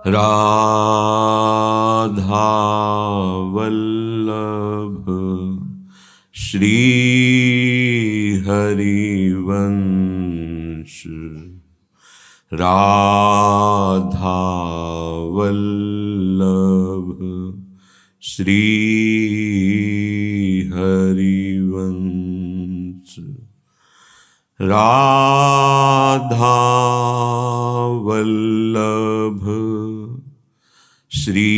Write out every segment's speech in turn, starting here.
राधा वल्लभ श्री हरिवंश। राधा वल्लभ श्री हरिवंश। राधा वल्लभ श्री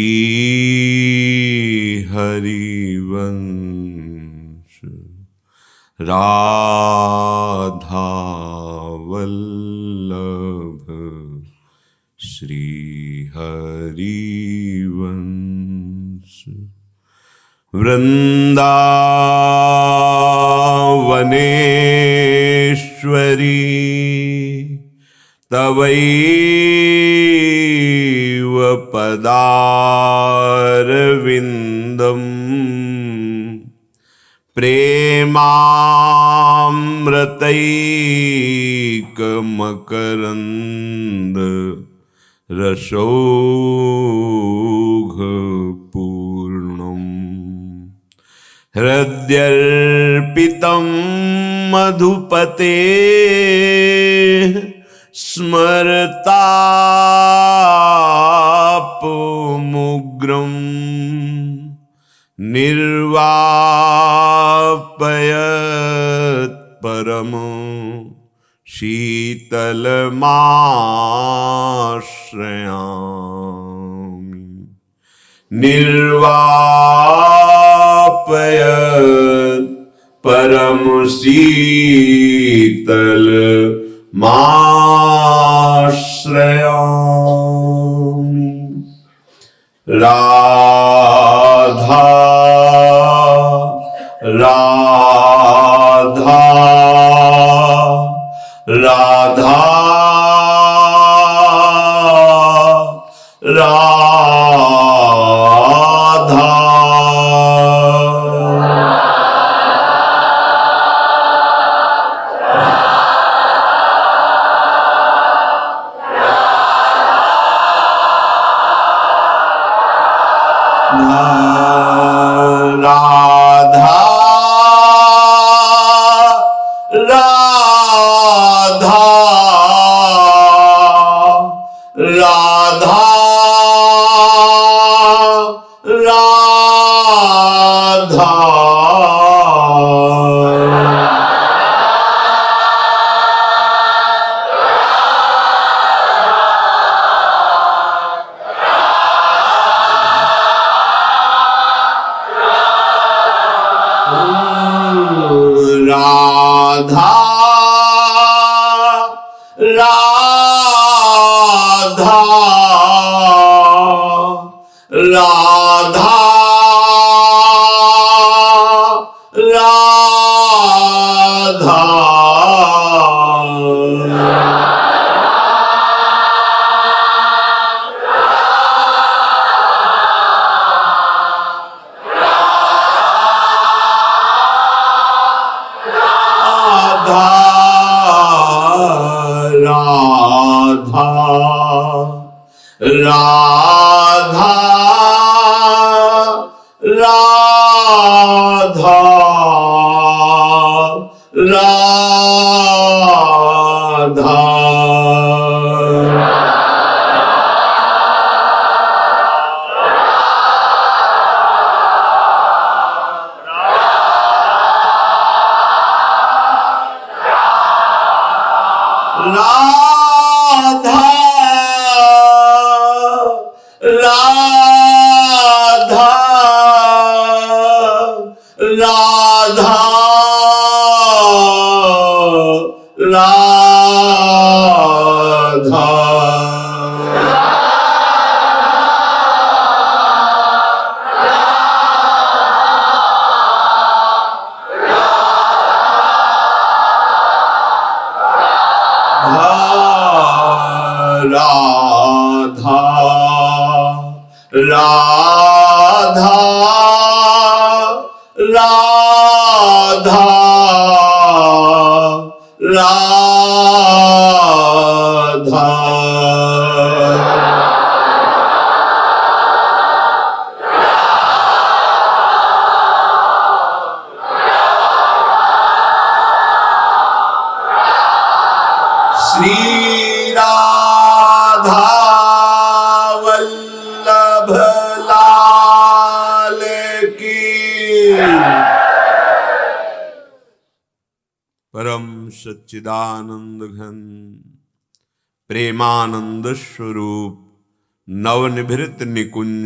हरिवंश। राधा वल्लभ श्री हरिवंश। वृंदावनेश्वरी तवैव पदारविन्दम् प्रेमामृतैकमकरन्द रसौघपूर्णम्। हृद्यर्पितं मधुपते स्मरतापमुग्रं निर्वापयत् परम शीतलमाश्रयामि। निर्वापयत् परम शीतलमाश्रयामि। राधा राधा राधा राधा। राधा राधा राधा राधा। राधा राधा राधा राधा। राधा राधा राधा। राधा राधा राधा राधा। राधा राधा राधा राधा। सच्चिदानंद घन प्रेमानंद स्वरूप नवनिभृत निकुंज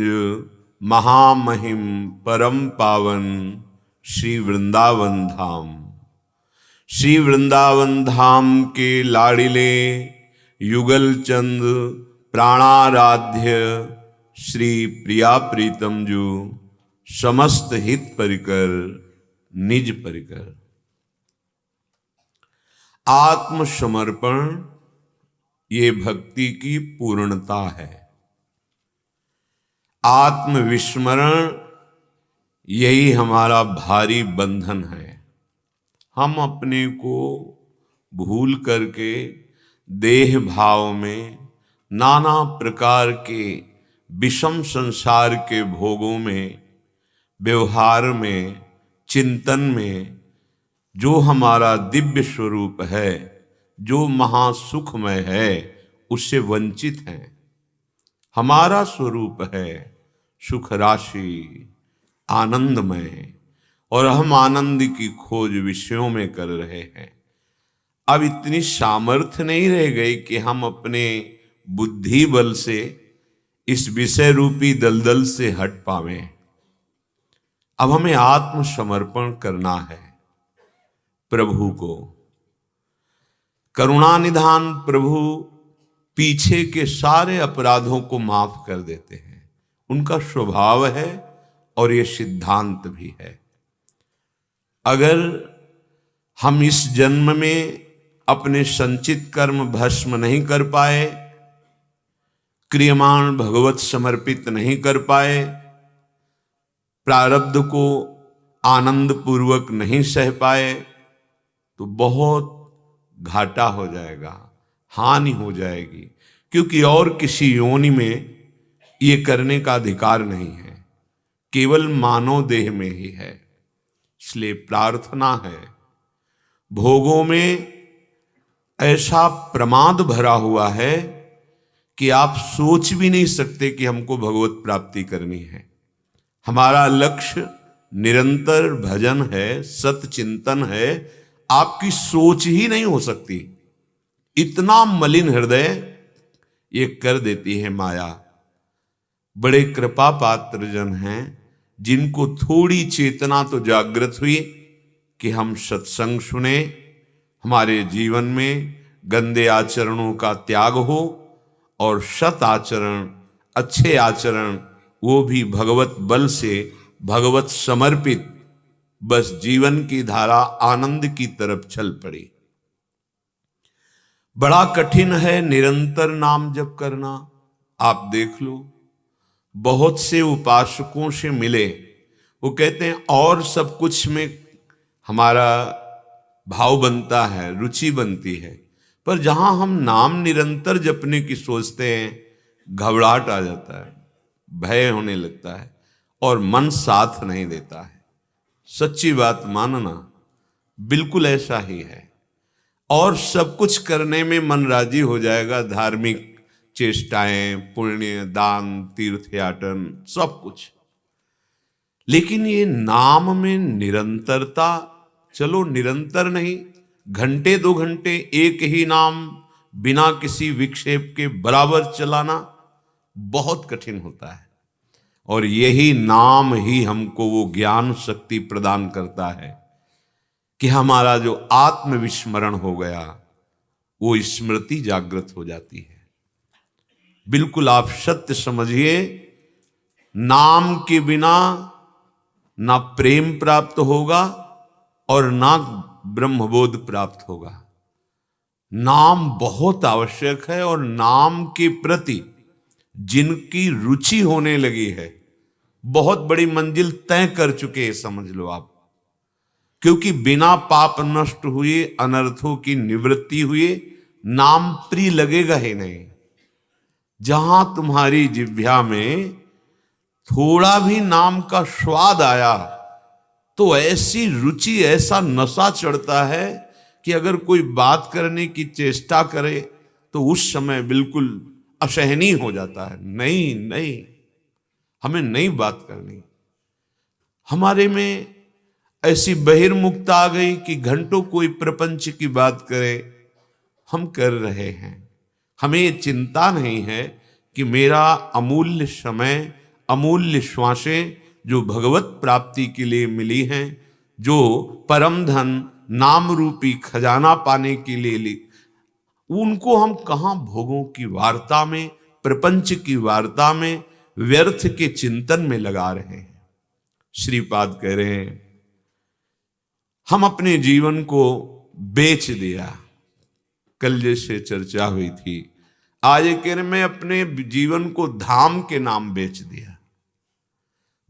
महामहिम परम पावन श्री वृंदावन धाम। श्री वृंदावन धाम के लाड़िले युगल चंद प्राणाराध्य श्री प्रिया प्रीतम जो समस्त हित परिकर निज परिकर। आत्मसमर्पण ये भक्ति की पूर्णता है। आत्मविस्मरण यही हमारा भारी बंधन है। हम अपने को भूल करके देह भाव में नाना प्रकार के विषम संसार के भोगों में, व्यवहार में, चिंतन में जो हमारा दिव्य स्वरूप है, जो महासुखमय है, उससे वंचित हैं। हमारा स्वरूप है सुख राशि, आनंदमय, और हम आनंद की खोज विषयों में कर रहे हैं। अब इतनी सामर्थ्य नहीं रह गई कि हम अपने बुद्धि बल से इस विषय रूपी दलदल से हट पावें। अब हमें आत्मसमर्पण करना है प्रभु को। करुणा निधान प्रभु पीछे के सारे अपराधों को माफ कर देते हैं। उनका स्वभाव है और ये सिद्धांत भी है। अगर हम इस जन्म में अपने संचित कर्म भस्म नहीं कर पाए, क्रियमाण भगवत समर्पित नहीं कर पाए, प्रारब्ध को आनंद पूर्वक नहीं सह पाए, तो बहुत घाटा हो जाएगा, हानि हो जाएगी। क्योंकि और किसी योनि में ये करने का अधिकार नहीं है, केवल मानव देह में ही है। इसलिए प्रार्थना है, भोगों में ऐसा प्रमाद भरा हुआ है कि आप सोच भी नहीं सकते कि हमको भगवत प्राप्ति करनी है। हमारा लक्ष्य निरंतर भजन है, सत चिंतन है। आपकी सोच ही नहीं हो सकती, इतना मलिन हृदय ये कर देती है माया। बड़े कृपा पात्र जन हैं जिनको थोड़ी चेतना तो जागृत हुई कि हम सत्संग सुने, हमारे जीवन में गंदे आचरणों का त्याग हो और सत आचरण, अच्छे आचरण, वो भी भगवत बल से, भगवत समर्पित, बस जीवन की धारा आनंद की तरफ चल पड़ी। बड़ा कठिन है निरंतर नाम जप करना। आप देख लो, बहुत से उपासकों से मिले, वो कहते हैं और सब कुछ में हमारा भाव बनता है, रुचि बनती है, पर जहां हम नाम निरंतर जपने की सोचते हैं, घबराहट आ जाता है, भय होने लगता है और मन साथ नहीं देता है। सच्ची बात मानना, बिल्कुल ऐसा ही है। और सब कुछ करने में मन राजी हो जाएगा, धार्मिक चेष्टाएं, पुण्य, दान, तीर्थयाटन, सब कुछ। लेकिन ये नाम में निरंतरता, चलो निरंतर नहीं, घंटे 2 घंटे एक ही नाम बिना किसी विक्षेप के बराबर चलाना बहुत कठिन होता है। और यही नाम ही हमको वो ज्ञान शक्ति प्रदान करता है कि हमारा जो आत्मविस्मरण हो गया, वो स्मृति जागृत हो जाती है। बिल्कुल आप सत्य समझिए, नाम के बिना ना प्रेम प्राप्त होगा और ना ब्रह्मबोध प्राप्त होगा। नाम बहुत आवश्यक है, और नाम के प्रति जिनकी रुचि होने लगी है, बहुत बड़ी मंजिल तय कर चुके हैं, समझ लो आप। क्योंकि बिना पाप नष्ट हुए, अनर्थों की निवृत्ति हुए, नाम प्रिय लगेगा ही नहीं। जहां तुम्हारी जिह्वा में थोड़ा भी नाम का स्वाद आया, तो ऐसी रुचि, ऐसा नशा चढ़ता है कि अगर कोई बात करने की चेष्टा करे तो उस समय बिल्कुल असहनीय हो जाता है। नहीं नहीं, हमें नई बात करनी। हमारे में ऐसी बहिर्मुखता आ गई कि घंटों कोई प्रपंच की बात करे, हम कर रहे हैं। हमें चिंता नहीं है कि मेरा अमूल्य समय, अमूल्य श्वासें जो भगवत प्राप्ति के लिए मिली हैं, जो परम धन नाम रूपी खजाना पाने के लिए ली, उनको हम कहाँ भोगों की वार्ता में, प्रपंच की वार्ता में, व्यर्थ के चिंतन में लगा रहे हैं। श्रीपाद कह रहे हैं हम अपने जीवन को बेच दिया। कल जैसे चर्चा हुई थी, आज कह रहे मैं अपने जीवन को धाम के नाम बेच दिया।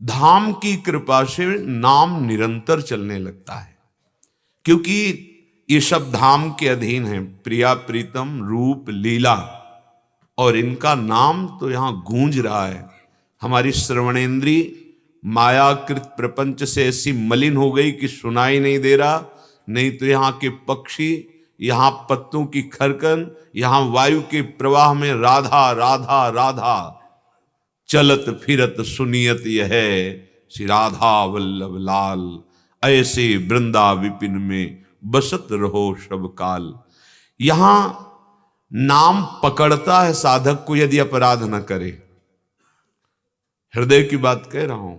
धाम की कृपा से नाम निरंतर चलने लगता है, क्योंकि ये सब धाम के अधीन है। प्रिया प्रीतम रूप लीला, और इनका नाम तो यहां गूंज रहा है। हमारी श्रवणेन्द्री मायाकृत प्रपंच से ऐसी मलिन हो गई कि सुनाई नहीं दे रहा। नहीं तो यहाँ के पक्षी, यहाँ पत्तों की खरकन, यहाँ वायु के प्रवाह में राधा राधा राधा चलत फिरत सुनियत यह श्री राधा वल्लभ लाल, ऐसे वृंदा विपिन में बसत रहो सब काल। यहां नाम पकड़ता है साधक को यदि अपराध न करे। हृदय की बात कह रहा हूं।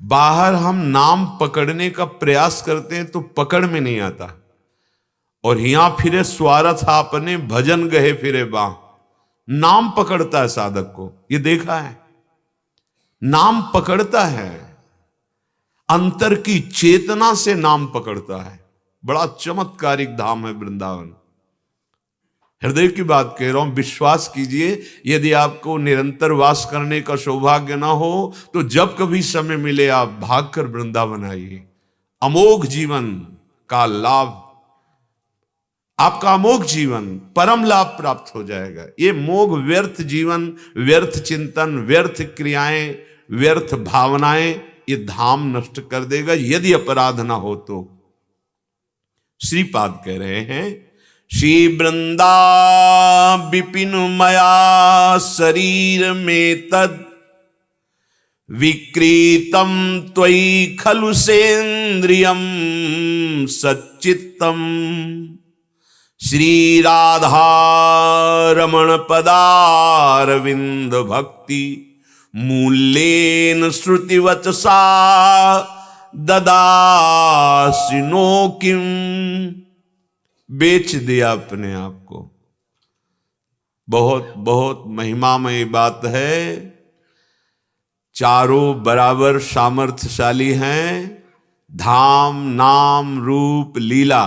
बाहर हम नाम पकड़ने का प्रयास करते हैं तो पकड़ में नहीं आता, और हिया फिरे स्वार्थ आपने भजन गहे फिरे बाह। नाम पकड़ता है साधक को, ये देखा है। नाम पकड़ता है, अंतर की चेतना से नाम पकड़ता है। बड़ा चमत्कारिक धाम है वृंदावन। हृदय की बात कह रहा हूं, विश्वास कीजिए। यदि आपको निरंतर वास करने का सौभाग्य ना हो तो जब कभी समय मिले आप भागकर वृंदावन आइए। अमोघ जीवन का लाभ, आपका अमोघ जीवन, परम लाभ प्राप्त हो जाएगा। ये मोघ व्यर्थ जीवन, व्यर्थ चिंतन, व्यर्थ क्रियाएं, व्यर्थ भावनाएं, ये धाम नष्ट कर देगा यदि अपराध ना हो तो। श्रीपाद कह रहे हैं श्री वृंदा विपिन मया शरीर में तद विक्रीतम त्वयि खलु सेन्द्रियम सच्चित्तम श्री राधा रमण पदारविंद भक्ति मूल्येन श्रुतिवचसा ददासिनो किम। बेच दिया अपने आप को। बहुत बहुत महिमामय बात है। चारों बराबर सामर्थ्यशाली हैं, धाम नाम रूप लीला।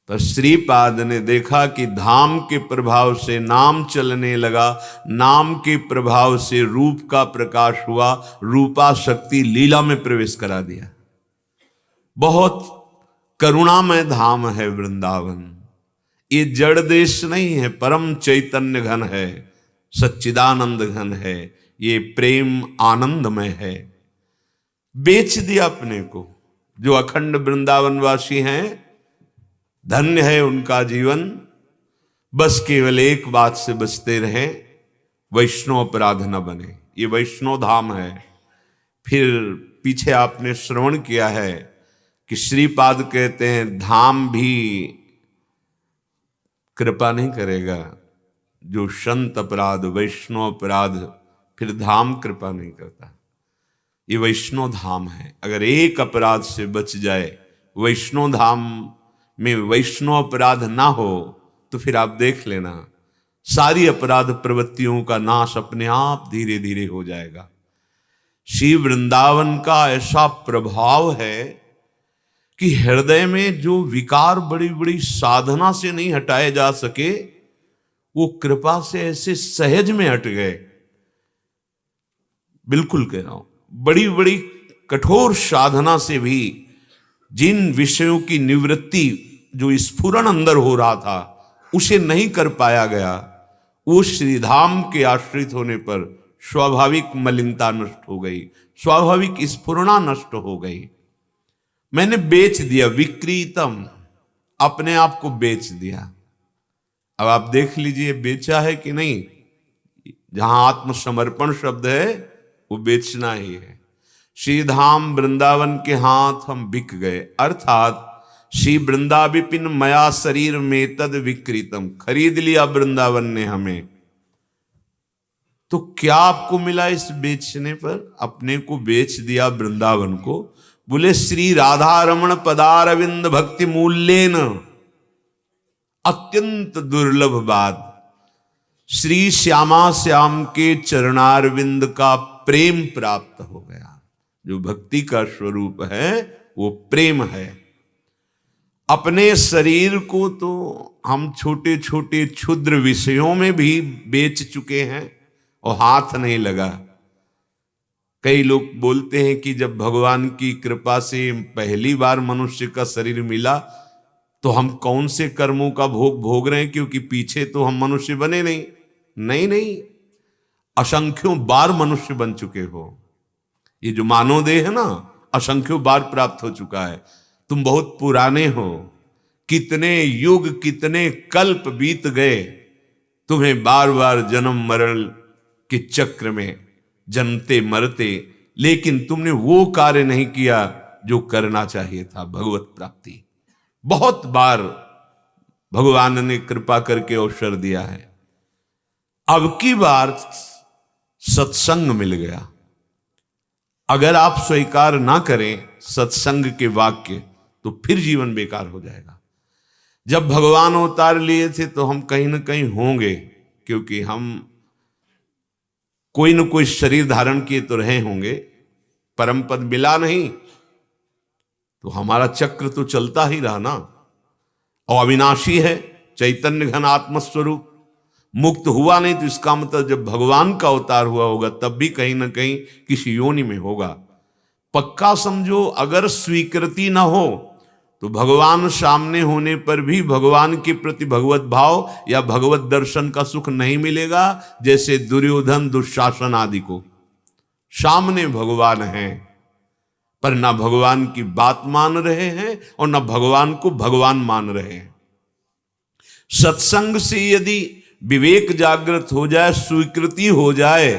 पर श्रीपाद ने देखा कि धाम के प्रभाव से नाम चलने लगा, नाम के प्रभाव से रूप का प्रकाश हुआ, रूपा शक्ति लीला में प्रवेश करा दिया। बहुत करुणामय धाम है वृंदावन। ये जड़ देश नहीं है, परम चैतन्य घन है, सच्चिदानंद घन है, ये प्रेम आनंदमय है। बेच दिया अपने को। जो अखंड वृंदावनवासी हैं, धन्य है उनका जीवन। बस केवल एक बात से बचते रहें, वैष्णव अपराध न बने। ये वैष्णव धाम है। फिर पीछे आपने श्रवण किया है कि श्रीपाद कहते हैं धाम भी कृपा नहीं करेगा। जो संत अपराध, वैष्णव अपराध, फिर धाम कृपा नहीं करता। ये वैष्णव धाम है। अगर एक अपराध से बच जाए, वैष्णव धाम में वैष्णव अपराध ना हो, तो फिर आप देख लेना सारी अपराध प्रवृत्तियों का नाश अपने आप धीरे धीरे हो जाएगा। श्री वृंदावन का ऐसा प्रभाव है कि हृदय में जो विकार बड़ी बड़ी साधना से नहीं हटाए जा सके, वो कृपा से ऐसे सहज में हट गए। बिल्कुल कह रहा हूं, बड़ी बड़ी कठोर साधना से भी जिन विषयों की निवृत्ति, जो स्फुरण अंदर हो रहा था, उसे नहीं कर पाया गया, वो श्रीधाम के आश्रित होने पर स्वाभाविक मलिनता नष्ट हो गई, स्वाभाविक स्फुरणा नष्ट हो गई। मैंने बेच दिया, विक्रीतम, अपने आप को बेच दिया। अब आप देख लीजिए बेचा है कि नहीं। जहां आत्मसमर्पण शब्द है वो बेचना ही है। श्री धाम वृंदावन के हाथ हम बिक गए, अर्थात श्री वृंदा विपिन मया शरीर में तद विक्रीतम, खरीद लिया वृंदावन ने हमें। तो क्या आपको मिला इस बेचने पर? अपने को बेच दिया वृंदावन को। बोले श्री राधा रमण पदारविंद भक्ति मूल्येन, अत्यंत दुर्लभ बात, श्री श्यामा श्याम के चरणारविंद का प्रेम प्राप्त हो गया। जो भक्ति का स्वरूप है वो प्रेम है। अपने शरीर को तो हम छोटे छोटे क्षुद्र विषयों में भी बेच चुके हैं और हाथ नहीं लगा। कई लोग बोलते हैं कि जब भगवान की कृपा से पहली बार मनुष्य का शरीर मिला तो हम कौन से कर्मों का भोग भोग रहे हैं, क्योंकि पीछे तो हम मनुष्य बने नहीं। नहीं नहीं, असंख्यों बार मनुष्य बन चुके हो। ये जो मानव देह है ना, असंख्यों बार प्राप्त हो चुका है। तुम बहुत पुराने हो, कितने युग कितने कल्प बीत गए, तुम्हें बार बार जन्म मरण के चक्र में जन्मते मरते, लेकिन तुमने वो कार्य नहीं किया जो करना चाहिए था, भगवत प्राप्ति। बहुत बार भगवान ने कृपा करके अवसर दिया है। अब की बार सत्संग मिल गया। अगर आप स्वीकार ना करें सत्संग के वाक्य तो फिर जीवन बेकार हो जाएगा। जब भगवान अवतार लिए थे तो हम कहीं ना कहीं होंगे, क्योंकि हम कोई न कोई शरीर धारण किए तो रहे होंगे। परम पद मिला नहीं तो हमारा चक्र तो चलता ही रहा ना। और अविनाशी है, चैतन्य घन आत्मस्वरूप, मुक्त हुआ नहीं तो इसका मतलब जब भगवान का अवतार हुआ होगा तब भी कहीं ना कहीं किसी योनि में होगा। पक्का समझो, अगर स्वीकृति ना हो तो भगवान सामने होने पर भी भगवान के प्रति भगवत भाव या भगवत दर्शन का सुख नहीं मिलेगा। जैसे दुर्योधन दुशासन आदि को सामने भगवान हैं पर ना भगवान की बात मान रहे हैं और ना भगवान को भगवान मान रहे हैं। सत्संग से यदि विवेक जागृत हो जाए, स्वीकृति हो जाए,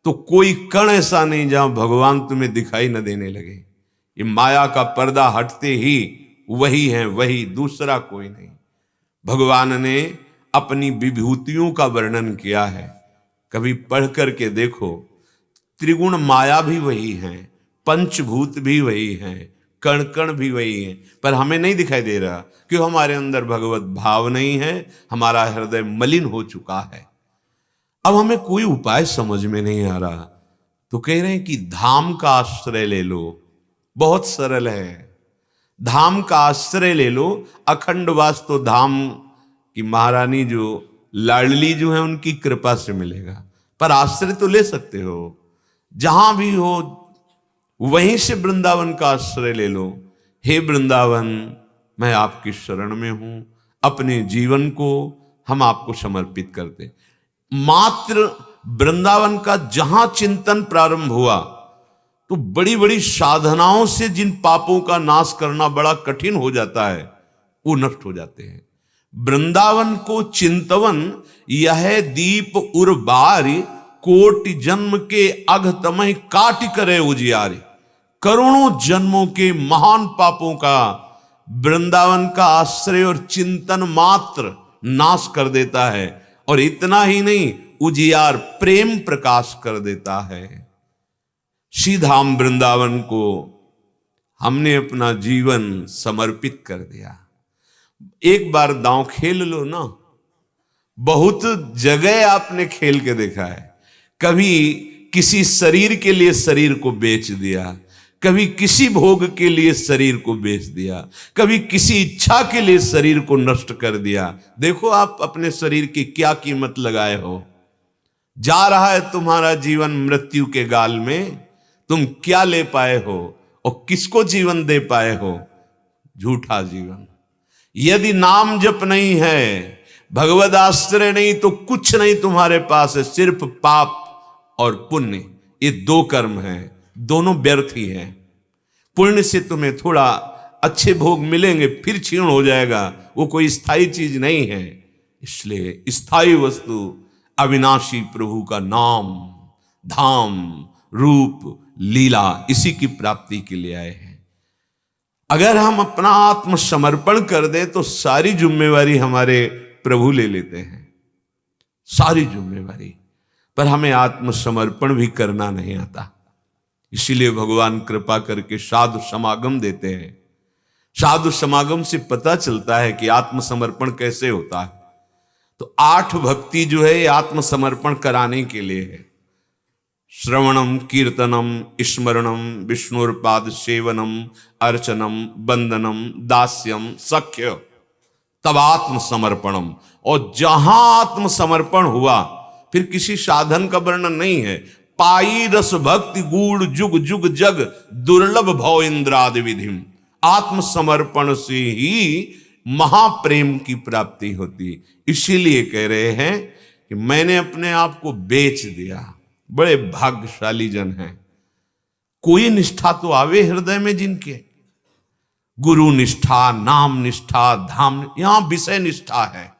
तो कोई कण ऐसा नहीं जहां भगवान तुम्हें दिखाई न देने लगे। ये माया का पर्दा हटते ही वही है, वही, दूसरा कोई नहीं। भगवान ने अपनी विभूतियों का वर्णन किया है, कभी पढ़ करके देखो। त्रिगुण माया भी वही है, पंचभूत भी वही है, कण कण भी वही है, पर हमें नहीं दिखाई दे रहा क्यों? हमारे अंदर भगवत भाव नहीं है, हमारा हृदय मलिन हो चुका है। अब हमें कोई उपाय समझ में नहीं आ रहा, तो कह रहे हैं कि धाम का आश्रय ले लो। बहुत सरल है, धाम का आश्रय ले लो। अखंड वास तो धाम की महारानी जो लाडली जो है उनकी कृपा से मिलेगा, पर आश्रय तो ले सकते हो। जहां भी हो वहीं से वृंदावन का आश्रय ले लो। हे वृंदावन, मैं आपकी शरण में हूं, अपने जीवन को हम आपको समर्पित करते। मात्र वृंदावन का जहां चिंतन प्रारंभ हुआ तो बड़ी बड़ी साधनाओं से जिन पापों का नाश करना बड़ा कठिन हो जाता है वो नष्ट हो जाते हैं। वृंदावन को चिंतवन यह दीप उर्बारी, कोटि जन्म के अघ तमह काट करे उजियारे। करोड़ों जन्मों के महान पापों का वृंदावन का आश्रय और चिंतन मात्र नाश कर देता है। और इतना ही नहीं, उजियार प्रेम प्रकाश कर देता है। श्रीधाम वृंदावन को हमने अपना जीवन समर्पित कर दिया। एक बार दांव खेल लो ना, बहुत जगह आपने खेल के देखा है। कभी किसी शरीर के लिए शरीर को बेच दिया, कभी किसी भोग के लिए शरीर को बेच दिया, कभी किसी इच्छा के लिए शरीर को नष्ट कर दिया। देखो आप अपने शरीर की क्या कीमत लगाए हो। जा रहा है तुम्हारा जीवन मृत्यु के गाल में, तुम क्या ले पाए हो और किसको जीवन दे पाए हो? झूठा जीवन। यदि नाम जप नहीं है, भगवद आश्रय नहीं, तो कुछ नहीं तुम्हारे पास है, सिर्फ पाप और पुण्य। ये दो कर्म हैं, दोनों व्यर्थ ही हैं। पुण्य से तुम्हें थोड़ा अच्छे भोग मिलेंगे, फिर क्षीण हो जाएगा, वो कोई स्थायी चीज नहीं है। इसलिए स्थायी वस्तु अविनाशी प्रभु का नाम, धाम, रूप लीला इसी की प्राप्ति के लिए आए हैं। अगर हम अपना आत्मसमर्पण कर दें तो सारी जिम्मेवारी हमारे प्रभु ले लेते हैं, सारी जिम्मेवारी, पर हमें आत्मसमर्पण भी करना नहीं आता। इसीलिए भगवान कृपा करके साधु समागम देते हैं। साधु समागम से पता चलता है कि आत्मसमर्पण कैसे होता है। तो 8 भक्ति जो है आत्मसमर्पण कराने के लिए है। श्रवणम, कीर्तनम, स्मरणम, विष्णुर्पाद सेवनम, अर्चनम, वंदनम, दास्यम, सख्य, तब आत्मसमर्पणम। और जहां आत्मसमर्पण हुआ फिर किसी साधन का वर्णन नहीं है। पाई रस भक्ति गूढ़ जुग जुग जग दुर्लभ भव इंद्रादि विधिम। आत्मसमर्पण से ही महाप्रेम की प्राप्ति होती। इसीलिए कह रहे हैं कि मैंने अपने आप को बेच दिया। बड़े भाग्यशाली जन हैं। कोई निष्ठा तो आवे हृदय में जिनके, गुरु निष्ठा, नाम निष्ठा, धाम, यहां विषय निष्ठा है,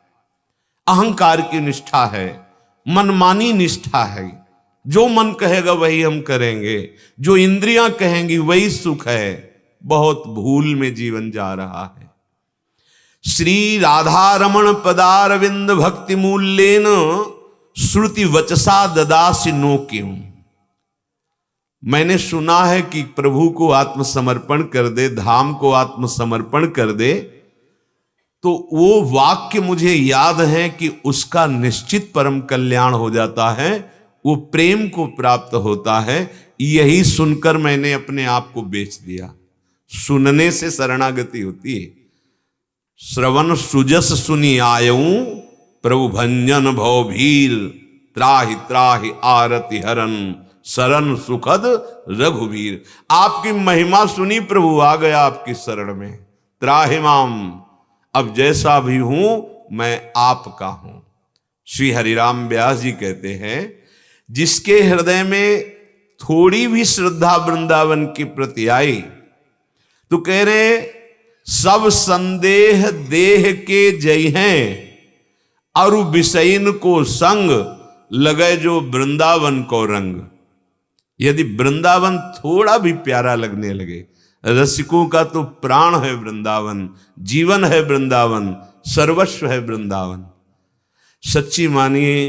अहंकार की निष्ठा है, मनमानी निष्ठा है। जो मन कहेगा वही हम करेंगे, जो इंद्रियां कहेंगी वही सुख है। बहुत भूल में जीवन जा रहा है। श्री राधा रमण पदारविंद भक्ति मूल्येन श्रुति वचसा ददासि नो क्यों। मैंने सुना है कि प्रभु को आत्मसमर्पण कर दे, धाम को आत्मसमर्पण कर दे, तो वो वाक्य मुझे याद है कि उसका निश्चित परम कल्याण हो जाता है, वो प्रेम को प्राप्त होता है। यही सुनकर मैंने अपने आप को बेच दिया। सुनने से शरणागति होती है। श्रवण सुजस सुनी आयऊं, प्रभु भंजन भव भीर, त्राहि त्राहि आरति हरन, शरण सुखद रघुवीर। आपकी महिमा सुनी, प्रभु आ गया आपकी शरण में। त्राहि माम, अब जैसा भी हूं मैं आपका हूं। श्री हरिराम व्यास जी कहते हैं, जिसके हृदय में थोड़ी भी श्रद्धा वृंदावन के प्रति आई तो कह रहे सब संदेह देह के जय हैं, अरु विषयन को संग लगे जो वृंदावन को रंग। यदि वृंदावन थोड़ा भी प्यारा लगने लगे, रसिकों का तो प्राण है वृंदावन, जीवन है वृंदावन, सर्वस्व है वृंदावन। सच्ची मानिए,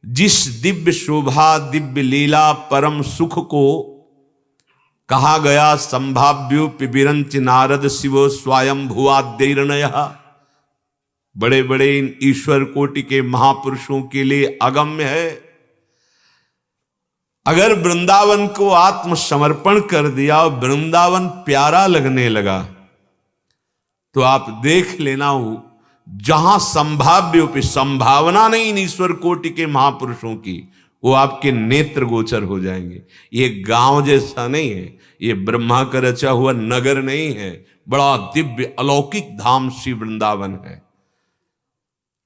जिस दिव्य शोभा, दिव्य लीला, परम सुख को कहा गया संभाव्यो पिबिरंच नारद शिवो स्वयं भुवाद्यर्णय। बड़े बड़े ईश्वर कोटि के महापुरुषों के लिए अगम्य है। अगर वृंदावन को आत्मसमर्पण कर दिया और वृंदावन प्यारा लगने लगा तो आप देख लेना, जहां संभाव्य संभावना नहीं इन ईश्वर कोटि के महापुरुषों की, वो आपके नेत्र गोचर हो जाएंगे। ये गांव जैसा नहीं है, ये ब्रह्मा का रचा हुआ नगर नहीं है, बड़ा दिव्य अलौकिक धाम श्री वृंदावन है।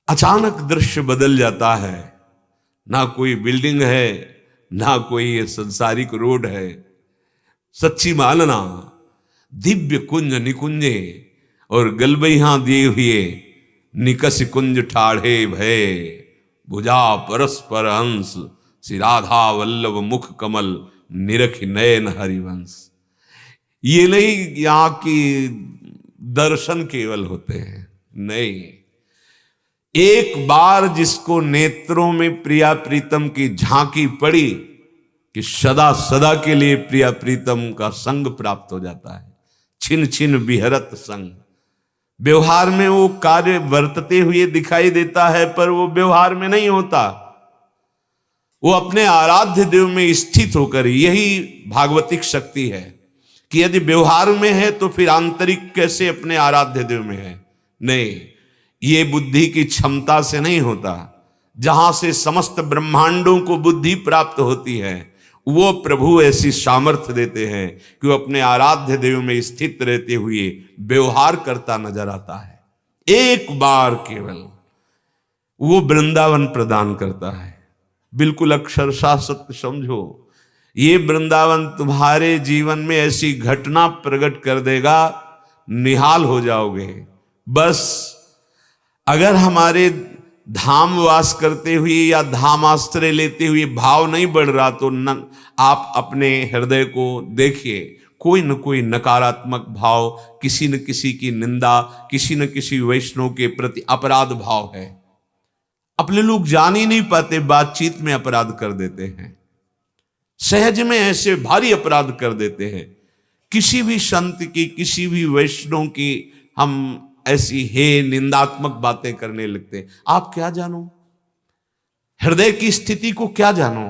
अचानक दृश्य बदल जाता है, ना कोई बिल्डिंग है, ना कोई संसारिक रोड है। सच्ची मानना, दिव्य कुंज निकुंजे और गलबैया दिए हुए निकस कुंज ठाढ़े भय, भुजा परस्पर हंस, श्री राधा वल्लभ मुख कमल, निरख नयन हरिवंश। ये नहीं यहां की दर्शन केवल होते हैं, नहीं, एक बार जिसको नेत्रों में प्रिया प्रीतम की झांकी पड़ी कि सदा सदा के लिए प्रिया प्रीतम का संग प्राप्त हो जाता है। छिन छिन विहरत संग। व्यवहार में वो कार्य वर्तते हुए दिखाई देता है, पर वो व्यवहार में नहीं होता, वो अपने आराध्य देव में स्थित होकर। यही भागवतिक शक्ति है कि यदि व्यवहार में है तो फिर आंतरिक कैसे अपने आराध्य देव में है। नहीं, ये बुद्धि की क्षमता से नहीं होता। जहां से समस्त ब्रह्मांडों को बुद्धि प्राप्त होती है, वो प्रभु ऐसी सामर्थ्य देते हैं कि वो अपने आराध्य देव में स्थित रहते हुए व्यवहार करता नजर आता है। एक बार केवल वो वृंदावन प्रदान करता है। बिल्कुल अक्षरशः सत्य समझो, ये वृंदावन तुम्हारे जीवन में ऐसी घटना प्रकट कर देगा, निहाल हो जाओगे। बस अगर हमारे धाम वास करते हुए या धाम आश्रय लेते हुए भाव नहीं बढ़ रहा तो आप अपने हृदय को देखिए, कोई न कोई नकारात्मक भाव, किसी न किसी की निंदा, किसी न किसी वैष्णव के प्रति अपराध भाव है। अपने लोग जान ही नहीं पाते, बातचीत में अपराध कर देते हैं, सहज में ऐसे भारी अपराध कर देते हैं। किसी भी संत की, किसी भी वैष्णव की हम ऐसी हे निंदात्मक बातें करने लगते हैं। आप क्या जानो, हृदय की स्थिति को क्या जानो।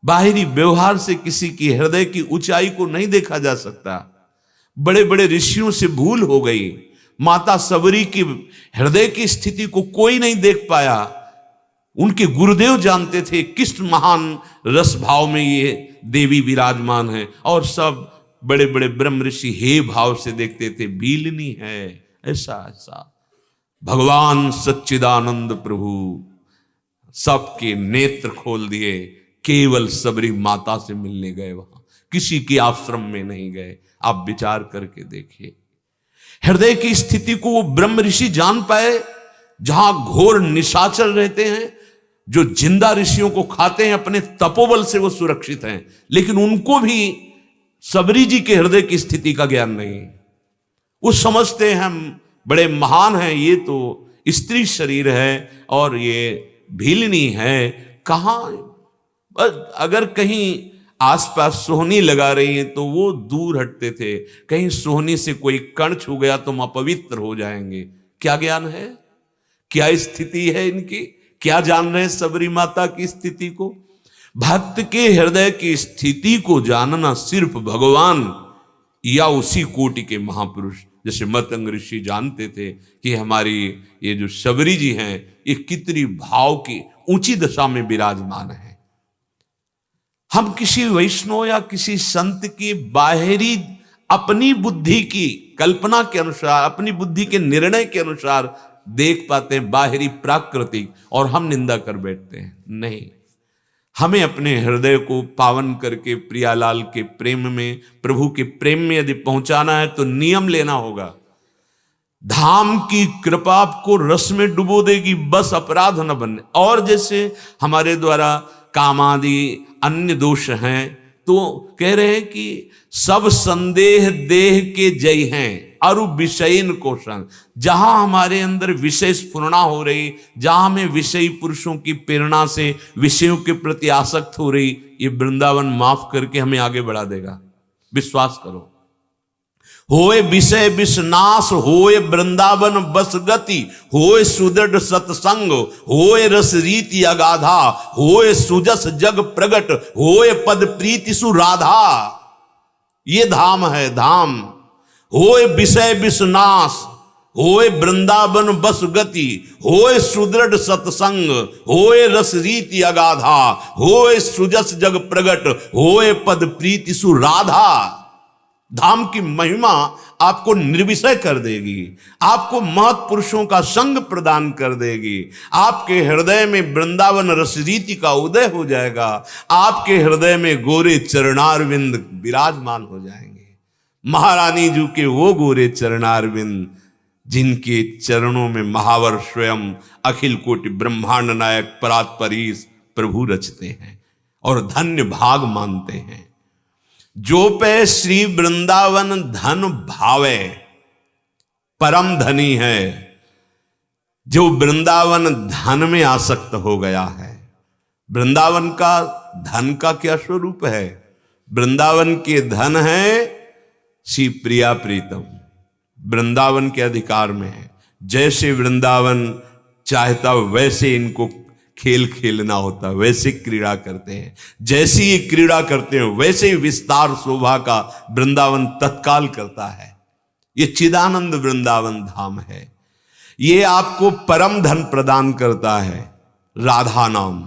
बाहरी व्यवहार से किसी की हृदय की ऊंचाई को नहीं देखा जा सकता। बड़े बड़े ऋषियों से भूल हो गई। माता सबरी की हृदय की स्थिति को कोई नहीं देख पाया। उनके गुरुदेव जानते थे किस महान रस भाव में ये देवी विराजमान है, और सब बड़े बड़े ब्रह्म ऋषि हे भाव से देखते थे, बीलनी है, ऐसा ऐसा। भगवान सच्चिदानंद प्रभु सबके नेत्र खोल दिए, केवल सबरी माता से मिलने गए, वहां किसी के आश्रम में नहीं गए। आप विचार करके देखिए, हृदय की स्थिति को वो ब्रह्म ऋषि जान पाए। जहां घोर निशाचर रहते हैं, जो जिंदा ऋषियों को खाते हैं, अपने तपोबल से वो सुरक्षित हैं, लेकिन उनको भी सबरी जी के हृदय की स्थिति का ज्ञान नहीं। वो समझते हैं हम बड़े महान हैं, ये तो स्त्री शरीर है और ये भीलनी है। कहाँ, अगर कहीं आसपास सोहनी लगा रही है तो वो दूर हटते थे। कहीं सोहनी से कोई कण छू गया तो हम अपवित्र हो जाएंगे। क्या ज्ञान है, क्या स्थिति है इनकी, क्या जान रहे हैं सबरी माता की स्थिति को। भक्त के हृदय की स्थिति को जानना सिर्फ भगवान या उसी कोटि के महापुरुष जैसे मतंग ऋषि जानते थे कि हमारी ये जो सबरी जी हैं ये कितनी भाव की ऊंची दशा में विराजमान है। हम किसी वैष्णव या किसी संत की बाहरी अपनी बुद्धि की कल्पना के अनुसार, अपनी बुद्धि के निर्णय के अनुसार देख पाते हैं, बाहरी प्राकृतिक, और हम निंदा कर बैठते हैं। नहीं, हमें अपने हृदय को पावन करके प्रियालाल के प्रेम में, प्रभु के प्रेम में यदि पहुंचाना है तो नियम लेना होगा। धाम की कृपा आपको रस में डुबो देगी, बस अपराध न बनने। और जैसे हमारे द्वारा कामादि अन्य दोष हैं तो कह रहे हैं कि सब संदेह देह के जय हैं अरु विषयन कोशन। जहां हमारे अंदर विषय स्फुरणा हो रही, जहां हमें विषयी पुरुषों की प्रेरणा से विषयों के प्रति आसक्त हो रही, ये वृंदावन माफ करके हमें आगे बढ़ा देगा, विश्वास करो। होए विषय विषनाश, होए वृंदावन बस गति, होए सुदृढ़ सत्संग, होए रस रीति अगाधा, होए सुजस जग प्रगट, होए पद प्रीति सुराधा। ये धाम है, धाम। होए विषय विषनाश, होए वृंदावन बस गति, होए सुदृढ़ सत्संग, होए रस रीति अगाधा, होए सुजस जग प्रगट, होए पद प्रीति सुराधा। धाम की महिमा आपको निर्विषय कर देगी, आपको महत्पुरुषों का संग प्रदान कर देगी, आपके हृदय में वृंदावन रस रीति का उदय हो जाएगा, आपके हृदय में गोरे चरणारविंद विराजमान हो जाएंगे। महारानी जी के वो गोरे चरणारविंद जिनके चरणों में महावर स्वयं अखिल कोटि ब्रह्मांड नायक परात्परीश प्रभु रचते हैं और धन्य भाग मानते हैं। जो पे श्री वृंदावन धन भावे परम धनी है। जो वृंदावन धन में आसक्त हो गया है। वृंदावन का धन का क्या स्वरूप है? वृंदावन के धन है श्री प्रिया प्रीतम, वृंदावन के अधिकार में है। जैसे वृंदावन चाहता वैसे इनको खेल खेलना होता, वैसे क्रीड़ा करते हैं। जैसी ये क्रीड़ा करते हैं वैसे ही विस्तार शोभा का वृंदावन तत्काल करता है। ये चिदानंद वृंदावन धाम है। ये आपको परम धन प्रदान करता है। राधा नाम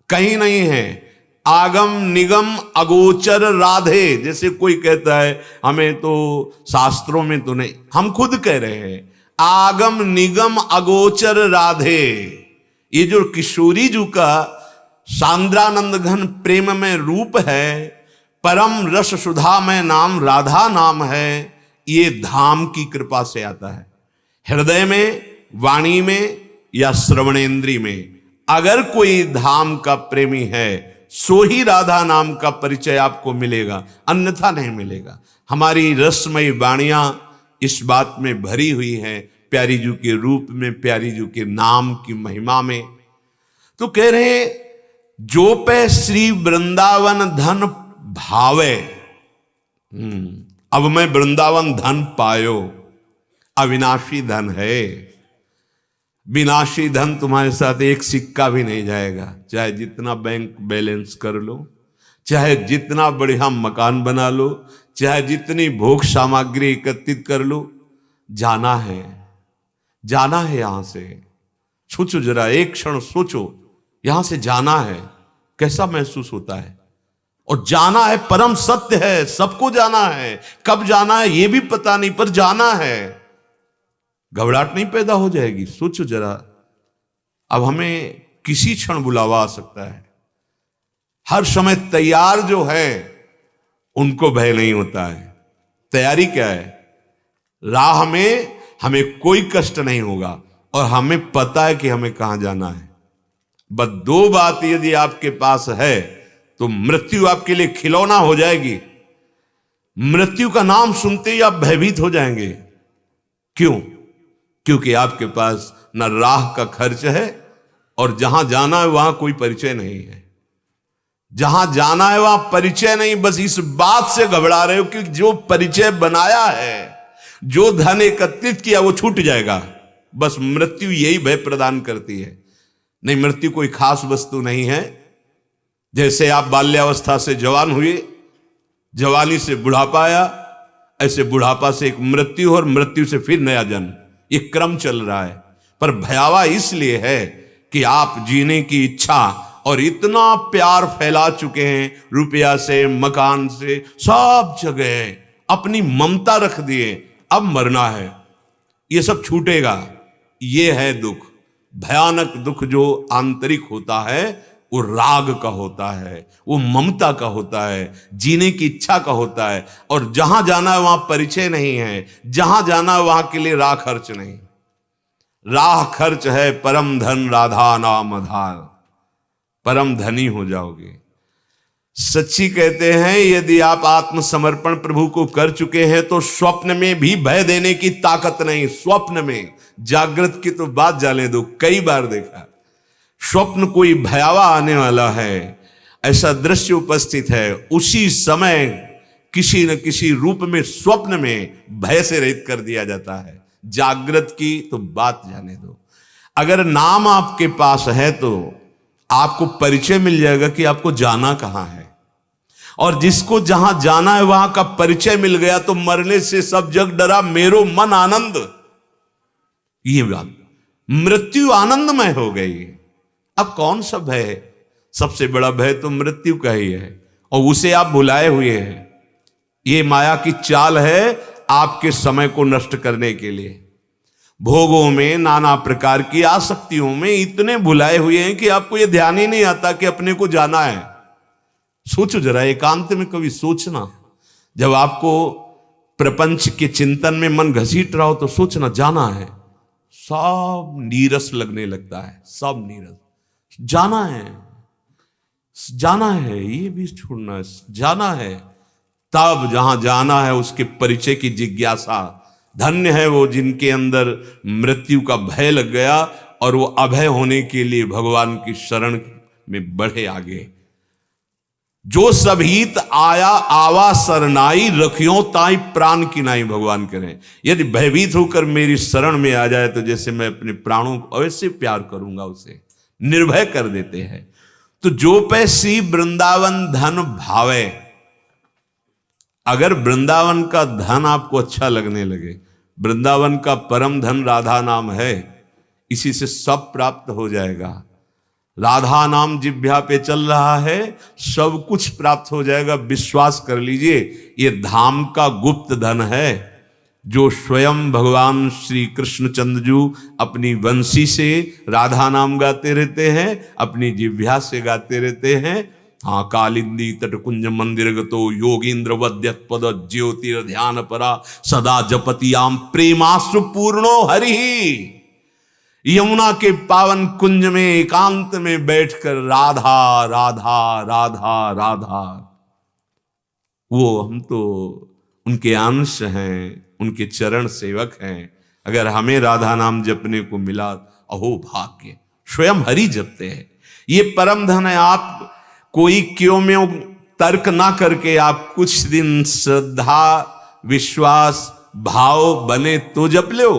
कहीं नहीं है। आगम निगम अगोचर राधे, जैसे कोई कहता है हमें तो शास्त्रों में तो नहीं, हम खुद कह रहे हैं आगम निगम अगोचर राधे। ये जो किशोरी जी का सांद्रानंद घन प्रेम में रूप है, परम रस सुधा में नाम राधा नाम है, ये धाम की कृपा से आता है। हृदय में, वाणी में, या श्रवणेन्द्रिय में अगर कोई धाम का प्रेमी है, सो ही राधा नाम का परिचय आपको मिलेगा, अन्यथा नहीं मिलेगा। हमारी रसमयी वाणियां इस बात में भरी हुई है, प्यारी जी के रूप में, प्यारी जी के नाम की महिमा में। तो कह रहे जो पे श्री वृंदावन धन भावे, अब मैं वृंदावन धन पायो, अविनाशी धन है। विनाशी धन तुम्हारे साथ एक सिक्का भी नहीं जाएगा, चाहे जितना बैंक बैलेंस कर लो, चाहे जितना बढ़िया मकान बना लो, चाहे जितनी भोग सामग्री एकत्रित कर लो, जाना है, जाना है यहां से। सोचो जरा, एक क्षण सोचो, यहां से जाना है, कैसा महसूस होता है। और जाना है, परम सत्य है, सबको जाना है। कब जाना है ये भी पता नहीं, पर जाना है। घबराहट नहीं पैदा हो जाएगी। सोचो जरा, अब हमें किसी क्षण बुलावा आ सकता है। हर समय तैयार जो है उनको भय नहीं होता है। तैयारी क्या है? राह में हमें कोई कष्ट नहीं होगा और हमें पता है कि हमें कहां जाना है। बस दो बात यदि आपके पास है तो मृत्यु आपके लिए खिलौना हो जाएगी। मृत्यु का नाम सुनते ही आप भयभीत हो जाएंगे। क्यों? क्योंकि आपके पास न राह का खर्च है और जहां जाना है वहां कोई परिचय नहीं है। जहां जाना है वहां परिचय नहीं। बस इस बात से घबरा रहे हो कि जो परिचय बनाया है, जो धन एकत्रित किया, वो छूट जाएगा। बस मृत्यु यही भय प्रदान करती है। नहीं, मृत्यु कोई खास वस्तु नहीं है। जैसे आप बाल्यावस्था से जवान हुए, जवानी से बुढ़ापा आया, ऐसे बुढ़ापा से एक मृत्यु और मृत्यु से फिर नया जन्म, ये क्रम चल रहा है। पर भयावह इसलिए है कि आप जीने की इच्छा और इतना प्यार फैला चुके हैं, रुपया से, मकान से, सब जगह अपनी ममता रख दिए। अब मरना है, ये सब छूटेगा। ये है दुख, भयानक दुख। जो आंतरिक होता है वो राग का होता है, वो ममता का होता है, जीने की इच्छा का होता है। और जहां जाना है वहां परिचय नहीं है, जहां जाना है वहां के लिए राह खर्च नहीं। राह खर्च है परम धन राधा नाम आधार, परम धनी हो जाओगे। सच्ची कहते हैं, यदि आप आत्मसमर्पण प्रभु को कर चुके हैं तो स्वप्न में भी भय देने की ताकत नहीं। स्वप्न में, जागृत की तो बात जाने दो, कई बार देखा स्वप्न कोई भयावह आने वाला है, ऐसा दृश्य उपस्थित है, उसी समय किसी न किसी रूप में स्वप्न में भय से रहित कर दिया जाता है। जागृत की तो बात जाने दो। अगर नाम आपके पास है तो आपको परिचय मिल जाएगा कि आपको जाना कहां है। और जिसको जहां जाना है वहां का परिचय मिल गया तो मरने से सब जग डरा, मेरो मन आनंद। ये बात, मृत्यु आनंदमय हो गई। अब कौन सा भय है? सबसे बड़ा भय तो मृत्यु का ही है, और उसे आप भुलाए हुए हैं। ये माया की चाल है आपके समय को नष्ट करने के लिए। भोगों में, नाना प्रकार की आसक्तियों में इतने भुलाए हुए हैं कि आपको ये ध्यान ही नहीं आता कि अपने को जाना है। सोचो जरा, एकांत में कभी सोचना, जब आपको प्रपंच के चिंतन में मन घसीट रहा हो तो सोचना, जाना है। सब नीरस लगने लगता है, सब नीरस। जाना है, जाना है, ये भी छोड़ना है, जाना है। तब जहां जाना है उसके परिचय की जिज्ञासा। धन्य है वो जिनके अंदर मृत्यु का भय लग गया और वो अभय होने के लिए भगवान की शरण में बढ़े आगे। जो सब हित आया आवा सरनाई, रखियो ताई प्राण की नाई, भगवान करें। यदि भयभीत होकर मेरी शरण में आ जाए तो जैसे मैं अपने प्राणों को ऐसे प्यार करूंगा, उसे निर्भय कर देते हैं। तो जो पे श्री वृंदावन धन भावे, अगर वृंदावन का धन आपको अच्छा लगने लगे, वृंदावन का परम धन राधा नाम है, इसी से सब प्राप्त हो जाएगा। राधा नाम जिह्वा पे चल रहा है, सब कुछ प्राप्त हो जाएगा। विश्वास कर लीजिए, ये धाम का गुप्त धन है जो स्वयं भगवान श्री कृष्णचंद्र जी अपनी वंशी से राधा नाम गाते रहते हैं, अपनी जिह्वा से गाते रहते हैं। हाँ, कालिंदी तटकुंज मंदिर गतो योगींद्र वद्यत पद ज्योतिर ध्यान परा सदा जपतियाम प्रेमाश्रु पूर्णो हरि। यमुना के पावन कुंज में एकांत में बैठकर राधा राधा राधा राधा। वो हम तो उनके अंश हैं, उनके चरण सेवक हैं। अगर हमें राधा नाम जपने को मिला, अहो भाग्य, स्वयं हरि जपते हैं। ये परम धन है। आप कोई क्यों में तर्क ना करके आप कुछ दिन श्रद्धा विश्वास भाव बने तो जप लो,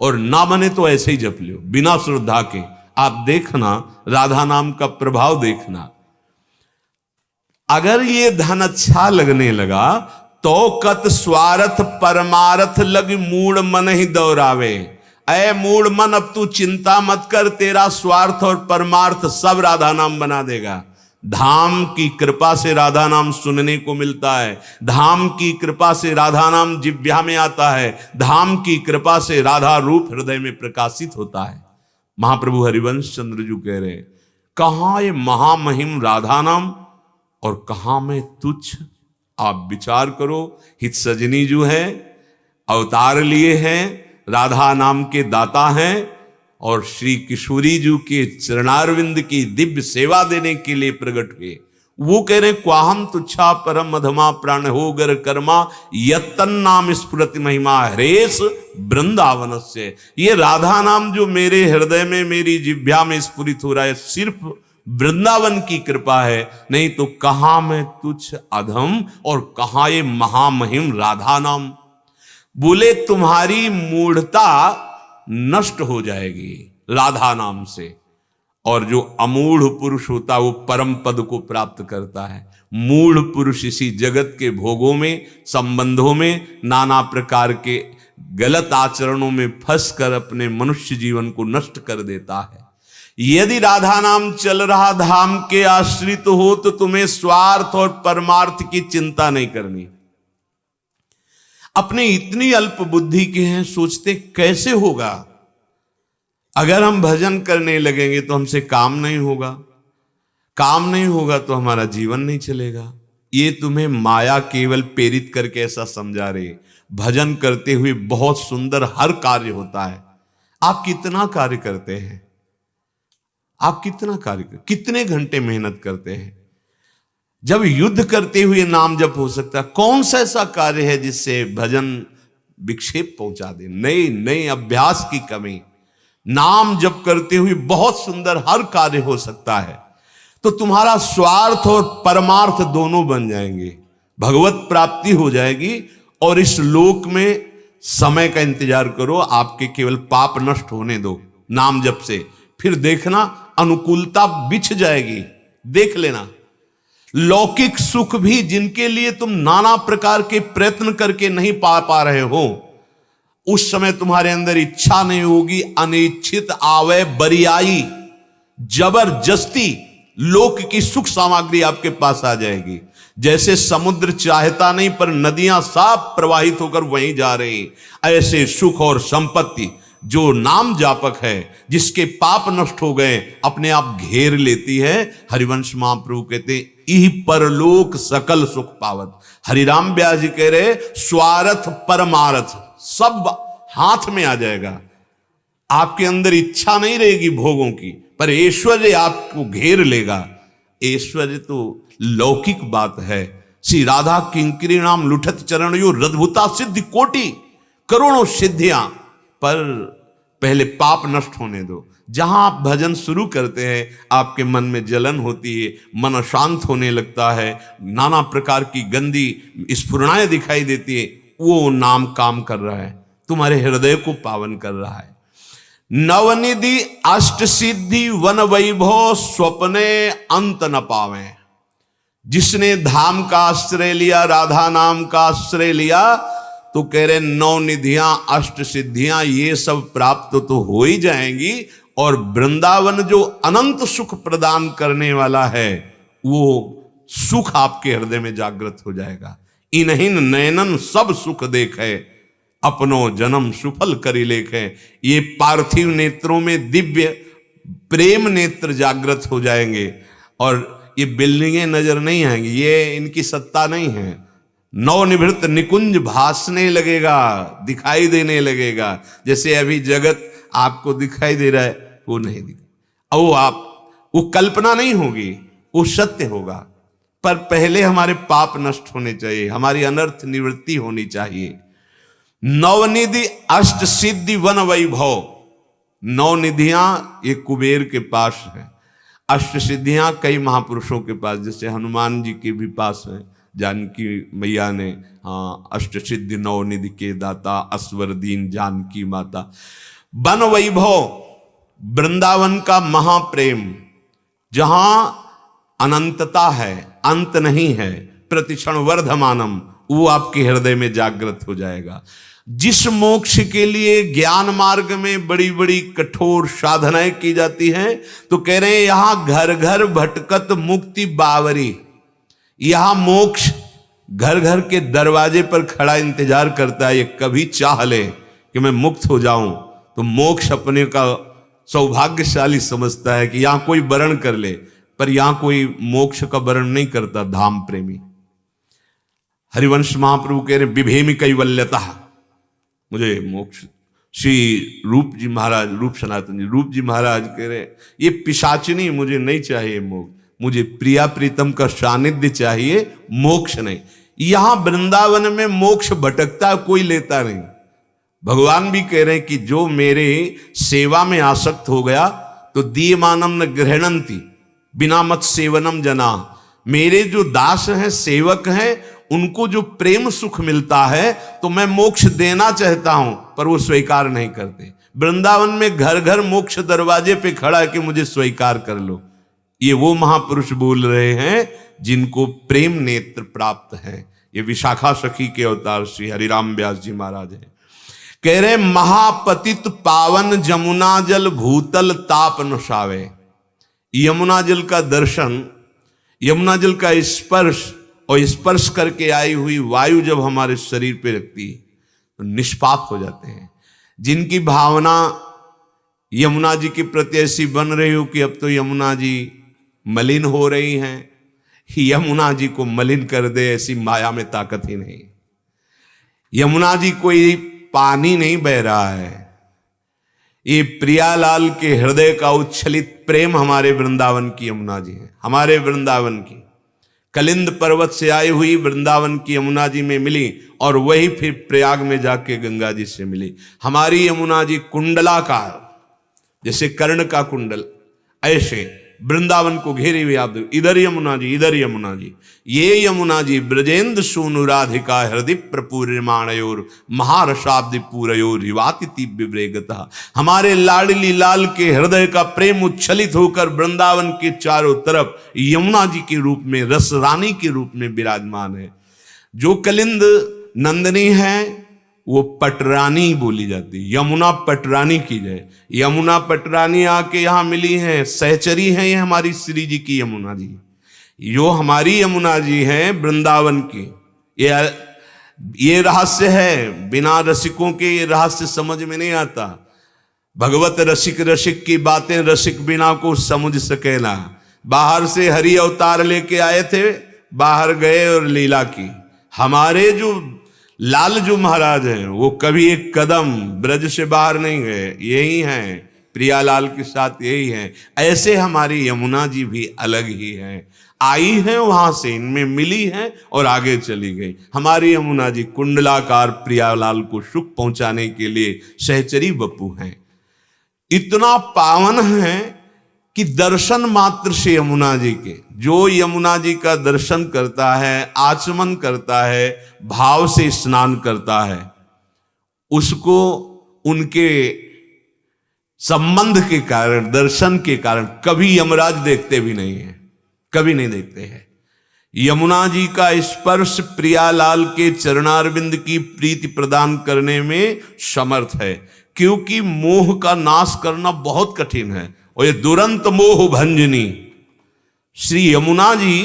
और ना बने तो ऐसे ही जप लो बिना श्रद्धा के। आप देखना राधा नाम का प्रभाव देखना। अगर ये धन अच्छा लगने लगा तो कत स्वार्थ परमार्थ लग मूड मन ही दौड़ावे। ऐ मूड मन, अब तू चिंता मत कर, तेरा स्वार्थ और परमार्थ सब राधा नाम बना देगा। धाम की कृपा से राधा नाम सुनने को मिलता है, धाम की कृपा से राधा नाम जिह्वा में आता है, धाम की कृपा से राधा रूप हृदय में प्रकाशित होता है। महाप्रभु हरिवंश चंद्र जी कह रहे, कहां ये महामहिम राधा नाम और कहां में तुच्छ। आप विचार करो, हित सजनी जो है अवतार लिए हैं, राधा नाम के दाता हैं, और श्री किशोरी जी के चरणारविंद की दिव्य सेवा देने के लिए प्रकट हुए। वो कह रहे, क्वाहम तुच्छा परम मधमा प्राण हो गर कर्मा यत्तन नाम स्फुरति महिमा हरेश वृंदावन से। ये राधा नाम जो मेरे हृदय में मेरी जिह्वा में स्फुरित हो रहा है, सिर्फ वृंदावन की कृपा है, नहीं तो कहां मैं तुच्छ अधम और कहां ये महामहिम राधा नाम। बोले तुम्हारी मूढ़ता नष्ट हो जाएगी राधा नाम से, और जो अमूढ़ पुरुष होता है वो परम पद को प्राप्त करता है। मूढ़ पुरुष इसी जगत के भोगों में, संबंधों में, नाना प्रकार के गलत आचरणों में फंस कर अपने मनुष्य जीवन को नष्ट कर देता है। यदि राधा नाम चल रहा धाम के आश्रित हो तो तुम्हें स्वार्थ और परमार्थ की चिंता नहीं करनी। अपने इतनी अल्प बुद्धि के हैं, सोचते कैसे होगा। अगर हम भजन करने लगेंगे तो हमसे काम नहीं होगा, काम नहीं होगा तो हमारा जीवन नहीं चलेगा। ये तुम्हें माया केवल प्रेरित करके ऐसा समझा रही। भजन करते हुए बहुत सुंदर हर कार्य होता है। आप कितना कार्य करते हैं, आप कितना कार्य, कितने घंटे मेहनत करते हैं। जब युद्ध करते हुए नाम जप हो सकता है, कौन सा ऐसा कार्य है जिससे भजन विक्षेप पहुंचा दे। नई नई अभ्यास की कमी। नाम जप करते हुए बहुत सुंदर हर कार्य हो सकता है। तो तुम्हारा स्वार्थ और परमार्थ दोनों बन जाएंगे, भगवत प्राप्ति हो जाएगी। और इस लोक में समय का इंतजार करो, आपके केवल पाप नष्ट होने दो नाम जप से, फिर देखना अनुकूलता बिछ जाएगी। देख लेना, लौकिक सुख भी जिनके लिए तुम नाना प्रकार के प्रयत्न करके नहीं पा रहे हो, उस समय तुम्हारे अंदर इच्छा नहीं होगी, अनिच्छित आवे बरियाई, जबरदस्ती लोक की सुख सामग्री आपके पास आ जाएगी। जैसे समुद्र चाहता नहीं पर नदियां साफ प्रवाहित होकर वहीं जा रही, ऐसे सुख और संपत्ति जो नाम जापक है, जिसके पाप नष्ट हो गए, अपने आप घेर लेती है। हरिवंश महाप्रभु कहते हैं, इह परलोक सकल सुख पावत। हरिराम व्यास जी कह रहे, स्वार्थ परमार्थ सब हाथ में आ जाएगा। आपके अंदर इच्छा नहीं रहेगी भोगों की, पर ऐश्वर्य आपको घेर लेगा। ऐश्वर्य तो लौकिक बात है। श्री राधा किंकरी नाम लुठत चरण यो रद्भुता सिद्धि कोटि, करोड़ों सिद्धियां, पर पहले पाप नष्ट होने दो। जहां आप भजन शुरू करते हैं, आपके मन में जलन होती है, मन अशांत होने लगता है, नाना प्रकार की गंदी स्फुरणाएं दिखाई देती है, वो नाम काम कर रहा है, तुम्हारे हृदय को पावन कर रहा है। नवनिधि अष्ट सिद्धि वन वैभव स्वप्ने अंत न पावे। जिसने धाम का आश्रय लिया, राधा नाम का आश्रय लिया, तो कह रहे नौ निधियां अष्ट सिद्धियां ये सब प्राप्त तो हो ही जाएंगी, और वृंदावन जो अनंत सुख प्रदान करने वाला है, वो सुख आपके हृदय में जागृत हो जाएगा। इन्हिन नयनन सब सुख देखे, अपनो जन्म सुफल करी लेखे। ये पार्थिव नेत्रों में दिव्य प्रेम नेत्र जागृत हो जाएंगे, और ये बिल्डिंगें नजर नहीं आएंगी, ये इनकी सत्ता नहीं है। नवनिभृत निकुंज भासने लगेगा, दिखाई देने लगेगा। जैसे अभी जगत आपको दिखाई दे रहा है, वो नहीं दिखा। वो कल्पना नहीं होगी, वो सत्य होगा। पर पहले हमारे पाप नष्ट होने चाहिए, हमारी अनर्थ निवृत्ति होनी चाहिए। नवनिधि अष्ट सिद्धि वन वैभव, नौ निधियां ये कुबेर के पास है, अष्ट सिद्धियां कई महापुरुषों के पास, जैसे हनुमान जी के भी पास है। जानकी मैया ने अष्ट सिद्धि नौ निधि के दाता, अस्वर दीन जानकी माता। वन वैभव, वृंदावन का महाप्रेम, जहां अनंतता है, अंत नहीं है, प्रतिक्षण वर्धमानम, वो आपके हृदय में जागृत हो जाएगा। जिस मोक्ष के लिए ज्ञान मार्ग में बड़ी बड़ी कठोर साधनाएं की जाती हैं, तो कह रहे हैं यहां घर घर भटकत मुक्ति बावरी, यहां मोक्ष घर घर के दरवाजे पर खड़ा इंतजार करता है। ये कभी चाह ले कि मैं मुक्त हो जाऊं, तो मोक्ष अपने का सौभाग्यशाली समझता है कि यहां कोई वरण कर ले, पर यहां कोई मोक्ष का वरण नहीं करता। धाम प्रेमी हरिवंश महाप्रभु कह रहे विभेमी कैवल्यता, मुझे मोक्ष। श्री रूप जी महाराज, रूप सनातन जी, रूप जी महाराज कह रहे ये पिशाचिनी, मुझे नहीं चाहिए मोक्ष, मुझे प्रिया प्रीतम का सानिध्य चाहिए, मोक्ष नहीं। यहां वृंदावन में मोक्ष भटकता कोई लेता नहीं। भगवान भी कह रहे हैं कि जो मेरे सेवा में आसक्त हो गया तो दीयमानम न ग्रहणंती बिना मत सेवनम जना, मेरे जो दास हैं, सेवक हैं, उनको जो प्रेम सुख मिलता है तो मैं मोक्ष देना चाहता हूं, पर वो स्वीकार नहीं करते। वृंदावन में घर घर मोक्ष दरवाजे पे खड़ा है कि मुझे स्वीकार कर लो। ये वो महापुरुष बोल रहे हैं जिनको प्रेम नेत्र प्राप्त है। ये विशाखा सखी के अवतार श्री हरिराम व्यास जी महाराज हैं। कह रहे महापतित पावन जमुना जल भूतल ताप नशावे। यमुना जल का दर्शन, यमुना जल का स्पर्श, और स्पर्श करके आई हुई वायु जब हमारे शरीर पे लगती है तो निष्पाप हो जाते हैं। जिनकी भावना यमुना जी के प्रति ऐसी बन रही हो कि अब तो यमुना जी मलिन हो रही हैं, यमुना जी को मलिन कर दे, ऐसी माया में ताकत ही नहीं। यमुना जी कोई पानी नहीं बह रहा है, ये प्रियालाल के हृदय का उच्छलित प्रेम हमारे वृंदावन की यमुना जी है। हमारे वृंदावन की कलिंद पर्वत से आई हुई वृंदावन की यमुना जी में मिली, और वही फिर प्रयाग में जाके गंगा जी से मिली। हमारी यमुना जी कुंडलाकार, जैसे कर्ण का कुंडल, ऐसे वृंदावन को घेरी हुई। आप इधर यमुना जी, इधर यमुना जी। ये यमुना जी ब्रजेंद्र सूनु राधिका हृदय प्रपूर्यमाणयोर महारसाब्दि पूरयोर रिवाति तीव्य ब्रेगता। हमारे लाडली लाल के हृदय का प्रेम उच्छलित होकर वृंदावन के चारों तरफ यमुना जी के रूप में, रस रानी के रूप में विराजमान है। जो कलिंद नंदनी है वो पटरानी बोली जाती है। यमुना पटरानी की जय। यमुना पटरानी आके यहाँ मिली है, सहचरी है ये हमारी श्री जी की यमुना जी। जो हमारी यमुना जी हैं वृंदावन की, ये रहस्य है। बिना रसिकों के ये रहस्य समझ में नहीं आता। भगवत रसिक रसिक की बातें रसिक बिना को समझ सके ना। बाहर से हरि अवतार लेके आए थे, बाहर गए और लीला की। हमारे जो लालजू महाराज हैं वो कभी एक कदम ब्रज से बाहर नहीं गए, यही हैं, प्रियालाल के साथ यही हैं। ऐसे हमारी यमुना जी भी अलग ही हैं, आई हैं वहां से, इनमें मिली हैं और आगे चली गई। हमारी यमुना जी कुंडलाकार प्रियालाल को सुख पहुंचाने के लिए सहचरी बपू हैं। इतना पावन है कि दर्शन मात्र से यमुना जी के, जो यमुना जी का दर्शन करता है, आचमन करता है, भाव से स्नान करता है, उसको उनके संबंध के कारण, दर्शन के कारण कभी यमराज देखते भी नहीं है, कभी नहीं देखते हैं। यमुना जी का स्पर्श प्रियालाल के चरणारविंद की प्रीति प्रदान करने में समर्थ है, क्योंकि मोह का नाश करना बहुत कठिन है। और ये दुरंत मोह भंजनी श्री यमुना जी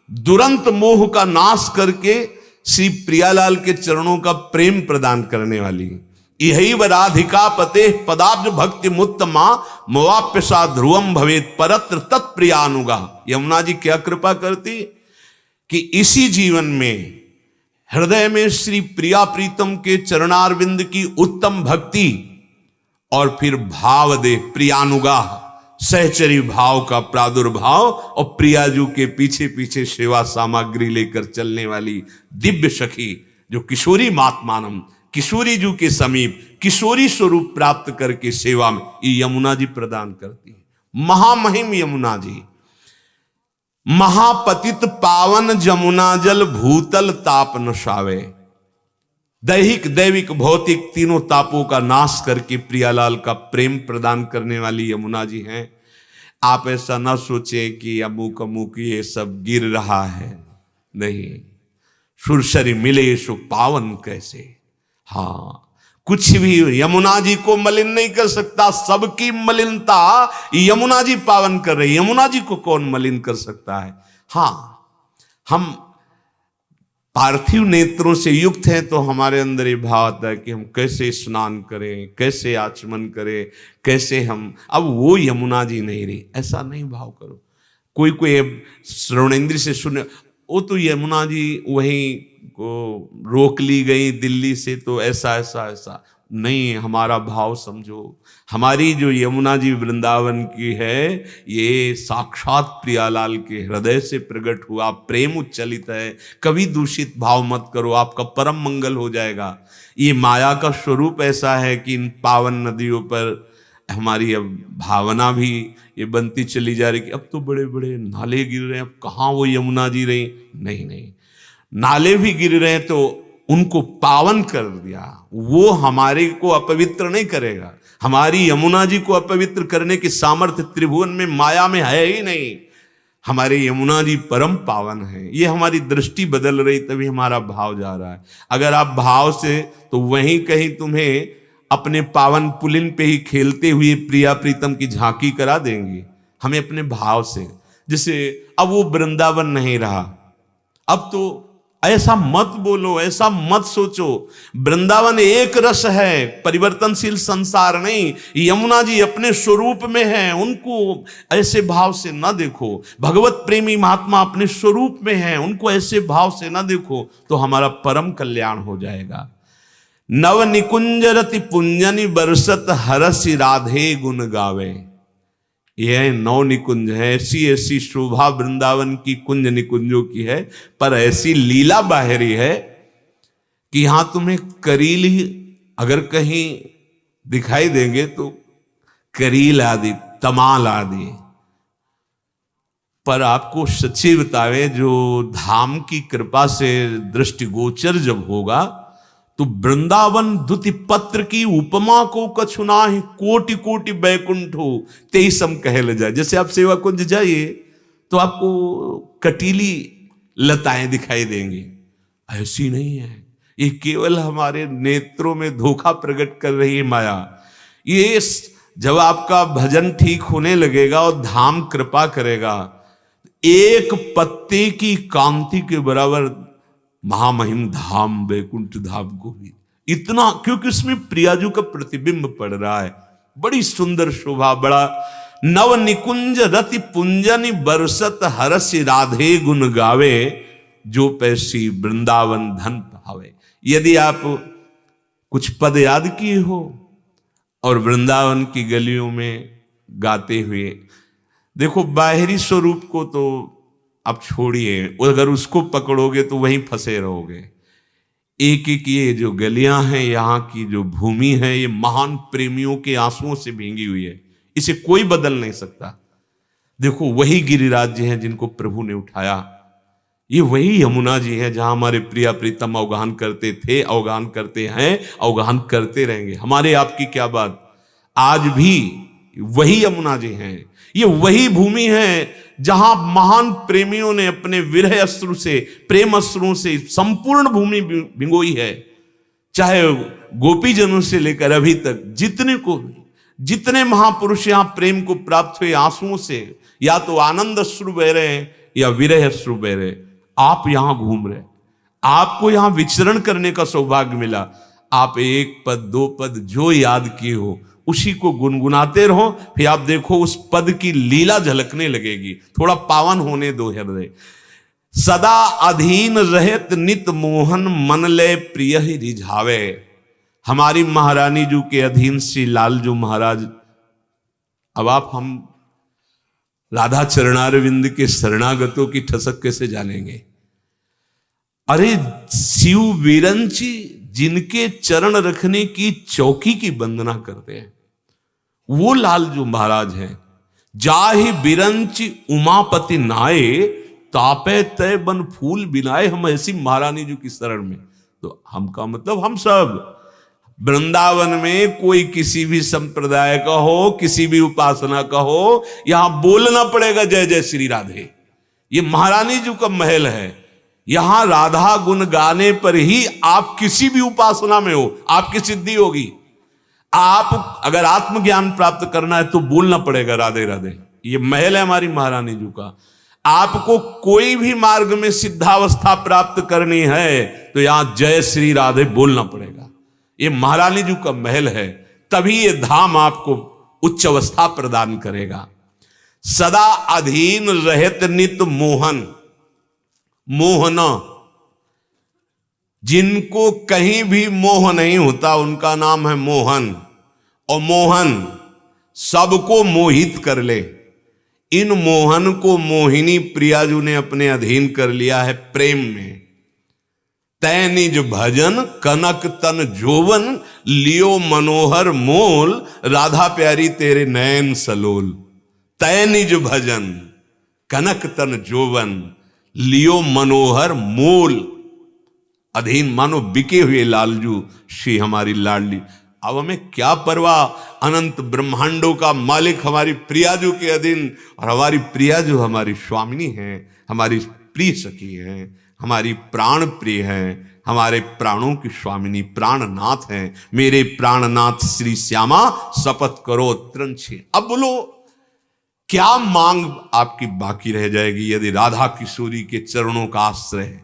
दुरंत मोह का नाश करके श्री प्रियालाल के चरणों का प्रेम प्रदान करने वाली। यही व राधिका पते पदाब्ज भक्ति मुत्तमा मवाप्यसा ध्रुवम भवेत परत्र तत्प्रियानुगा। यमुना जी क्या कृपा करती कि इसी जीवन में हृदय में श्री प्रिया प्रीतम के चरणारविंद की उत्तम भक्ति और फिर भाव दे प्रियानुगाह, सहचरी भाव का प्रादुर्भाव, और प्रियाजू के पीछे पीछे सेवा सामग्री लेकर चलने वाली दिव्य सखी जो किशोरी मातमानम, किशोरी जू के समीप किशोरी स्वरूप प्राप्त करके सेवा में ये यमुना जी प्रदान करती है। महामहिम यमुना जी, महापतित पावन जमुना जल भूतल ताप नशावे। दैहिक दैविक भौतिक तीनों तापों का नाश करके प्रियालाल का प्रेम प्रदान करने वाली यमुना जी हैं। आप ऐसा ना सोचे कि अमुक अमुक ये सब गिर रहा है, नहीं। सुरसरी मिले सो पावन कैसे। हाँ, कुछ भी यमुना जी को मलिन नहीं कर सकता, सबकी मलिनता यमुना जी पावन कर रही, यमुना जी को कौन मलिन कर सकता है। हाँ, हम पार्थिव नेत्रों से युक्त हैं तो हमारे अंदर ये भाव आता है कि हम कैसे स्नान करें, कैसे आचमन करें, कैसे हम, अब वो यमुना जी नहीं रही, ऐसा नहीं भाव करो। कोई कोई श्रवणेंद्र से सुने, वो तो यमुना जी वहीं को रोक ली गई दिल्ली से, तो ऐसा ऐसा ऐसा नहीं। हमारा भाव समझो, हमारी जो यमुना जी वृंदावन की है, ये साक्षात प्रियालाल के हृदय से प्रकट हुआ प्रेम उच्चलित है। कभी दूषित भाव मत करो, आपका परम मंगल हो जाएगा। ये माया का स्वरूप ऐसा है कि इन पावन नदियों पर हमारी अब भावना भी ये बनती चली जा रही कि अब तो बड़े बड़े नाले गिर रहे हैं, अब कहाँ वो यमुना जी रही। नहीं नहीं, नाले भी गिर रहे हैं तो उनको पावन कर दिया, वो हमारे को अपवित्र नहीं करेगा। हमारी यमुना जी को अपवित्र करने की सामर्थ्य त्रिभुवन में माया में है ही नहीं। हमारे यमुना जी परम पावन है। ये हमारी दृष्टि बदल रही तभी हमारा भाव जा रहा है। अगर आप भाव से, तो वहीं कहीं तुम्हें अपने पावन पुलिन पे ही खेलते हुए प्रिया प्रीतम की झांकी करा देंगे। हमें अपने भाव से, जैसे अब वो वृंदावन नहीं रहा, अब तो ऐसा मत बोलो, ऐसा मत सोचो। वृंदावन एक रस है, परिवर्तनशील संसार नहीं। यमुना जी अपने स्वरूप में है, उनको ऐसे भाव से ना देखो। भगवत प्रेमी महात्मा अपने स्वरूप में है, उनको ऐसे भाव से ना देखो, तो हमारा परम कल्याण हो जाएगा। नव निकुंज रति पुंजनि बरसत हरसि राधे गुण गावे। यह नौ निकुंज है, ऐसी ऐसी शोभा वृंदावन की कुंज निकुंजों की है, पर ऐसी लीला बाहरी है कि यहां तुम्हें करील ही अगर कहीं दिखाई देंगे तो करील आदि, तमाल आदि, पर आपको सच्ची बतावे, जो धाम की कृपा से दृष्टिगोचर जब होगा तो वृंदावन द्युति पत्र की उपमा को कछुना ही कोटि कोटि बैकुंठ हो तेई सम कह ले जाए। जैसे आप सेवा कुंज जाइए तो आपको कटीली लताएं दिखाई देंगी, ऐसी नहीं है। ये केवल हमारे नेत्रों में धोखा प्रकट कर रही है माया। ये जब आपका भजन ठीक होने लगेगा और धाम कृपा करेगा, एक पत्ते की कांति के बराबर महामहिम धाम वैकुंठ धाम को भी इतना, क्योंकि उसमें प्रियाजू का प्रतिबिंब पड़ रहा है। बड़ी सुंदर शोभा, बड़ा नव निकुंज रति पुंजनि बरसत हरसि राधे गुण गावे, जो पैसी वृंदावन धन पावे। यदि आप कुछ पद याद किए हो और वृंदावन की गलियों में गाते हुए देखो, बाहरी स्वरूप को तो अब छोड़िए, अगर उसको पकड़ोगे तो वहीं फंसे रहोगे। एक एक ये जो गलियां हैं, यहाँ की जो भूमि है, ये महान प्रेमियों के आंसुओं से भींगी हुई है, इसे कोई बदल नहीं सकता। देखो, वही गिरिराज जी हैं जिनको प्रभु ने उठाया, ये वही यमुना जी हैं जहां हमारे प्रिया प्रीतम अवगाहन करते थे, अवगाहन करते हैं, अवगाहन करते रहेंगे। हमारे आपकी क्या बात, आज भी वही यमुना जी हैं। ये वही भूमि है जहां महान प्रेमियों ने अपने विरह अश्रु से, प्रेम अश्रुओं से संपूर्ण भूमि भिगोई है। चाहे गोपीजनों से लेकर अभी तक जितने महापुरुष यहां प्रेम को प्राप्त हुए आंसुओं से, या तो आनंद अश्रु बह रहे हैं या विरह अश्रु बह रहे। आप यहां घूम रहे, आपको यहां विचरण करने का सौभाग्य मिला। आप एक पद दो पद जो याद किए हो उसी को गुनगुनाते रहो, फिर आप देखो उस पद की लीला झलकने लगेगी। थोड़ा पावन होने दो हृदय। सदा अधीन रहत नित मोहन मन ले प्रिय ही रिझावे। हमारी महारानी जी के अधीन श्री लालजू महाराज। अब आप हम राधा चरणारविंद के शरणागतों की ठसक कैसे जानेंगे? अरे शिव विरंची जिनके चरण रखने की चौकी की वंदना करते हैं, वो लालजू महाराज हैं। जाहि बिरंची उमापति नाए, तापे तय बन फूल बिनाए। हम ऐसी महारानी जी की शरण में, तो हम का मतलब हम सब वृंदावन में कोई किसी भी संप्रदाय का हो, किसी भी उपासना का हो, यहां बोलना पड़ेगा जय जय श्री राधे। ये महारानी जी का महल है। यहां राधा गुण गाने पर ही आप किसी भी उपासना में हो, आपकी सिद्धि होगी। आप अगर आत्मज्ञान प्राप्त करना है तो बोलना पड़ेगा राधे राधे। ये महल है हमारी महारानी जी का। आपको कोई भी मार्ग में सिद्धावस्था प्राप्त करनी है तो यहां जय श्री राधे बोलना पड़ेगा। ये महारानी जी का महल है, तभी ये धाम आपको उच्च अवस्था प्रदान करेगा। सदा अधीन रहत नित मोहन, मोहना, जिनको कहीं भी मोह नहीं होता उनका नाम है मोहन। और मोहन सबको मोहित कर ले। इन मोहन को मोहिनी प्रियाजू ने अपने अधीन कर लिया है प्रेम में। तै निज भजन कनक तन जोवन, लियो मनोहर मोल, राधा प्यारी तेरे नयन सलोल। तै निज भजन कनक तन जोवन, लियो मनोहर मोल। अधीन मानो बिके हुए लालजू श्री हमारी लाडली। अब हमें क्या परवाह, अनंत ब्रह्मांडों का मालिक हमारी प्रियाजू के अधीन, और हमारी प्रियाजू हमारी स्वामिनी हैं, हमारी प्रिय सखी हैं, हमारी प्राण प्रिय हैं, हमारे प्राणों की स्वामिनी प्राणनाथ हैं। मेरे प्राणनाथ श्री श्यामा शपथ करो त्रंछे। अब बोलो क्या मांग आपकी बाकी रह जाएगी यदि राधा किशोरी के चरणों का आश्रय है।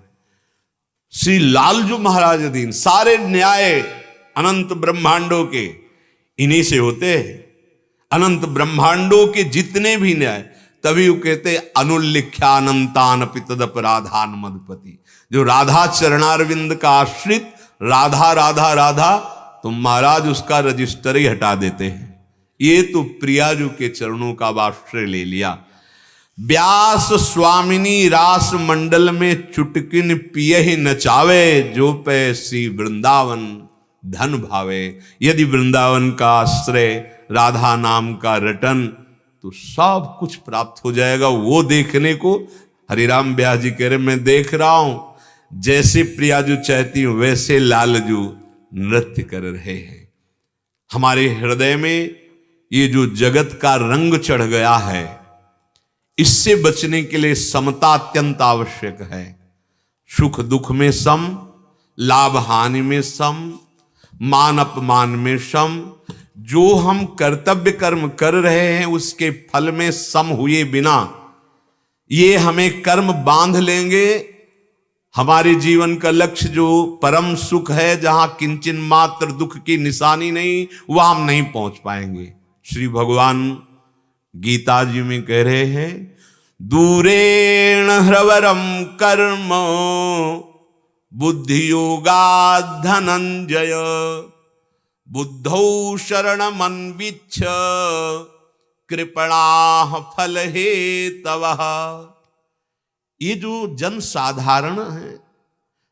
श्री लालजू महाराज अधीन सारे न्याय अनंत ब्रह्मांडों के इन्हीं से होते हैं। अनंत ब्रह्मांडों के जितने भी न्याय, तभी वो कहते अनुल्लिख्यानंतान पितदप राधान मधुपति। जो राधा चरणारविंद का आश्रित राधा राधा राधा, तो महाराज उसका रजिस्टर ही हटा देते हैं। ये तो प्रियाजू के चरणों का आश्रय ले लिया। व्यास स्वामिनी रास मंडल में चुटकिन पिए ही नचावे, जो पे श्री वृंदावन धन भावे। यदि वृंदावन का आश्रय, राधा नाम का रटन, तो सब कुछ प्राप्त हो जाएगा। वो देखने को हरिराम व्यास जी कह रहे, मैं देख रहा हूं जैसे प्रियाजू चाहती हूं वैसे लालजू नृत्य कर रहे हैं। हमारे हृदय में ये जो जगत का रंग चढ़ गया है, इससे बचने के लिए समता अत्यंत आवश्यक है। सुख दुख में सम, लाभ हानि में सम, मान अपमान में सम। जो हम कर्तव्य कर्म कर रहे हैं उसके फल में सम हुए बिना ये हमें कर्म बांध लेंगे। हमारे जीवन का लक्ष्य जो परम सुख है, जहां किंचन मात्र दुख की निशानी नहीं, वह हम नहीं पहुंच पाएंगे। श्री भगवान गीता जी में कह रहे हैं, दूरेण ह्रवरम कर्म बुद्धि योगा धनंजय, बुद्धौ शरणमन्विच्छ कृपणा फल हेतवः। ये जो जन साधारण है,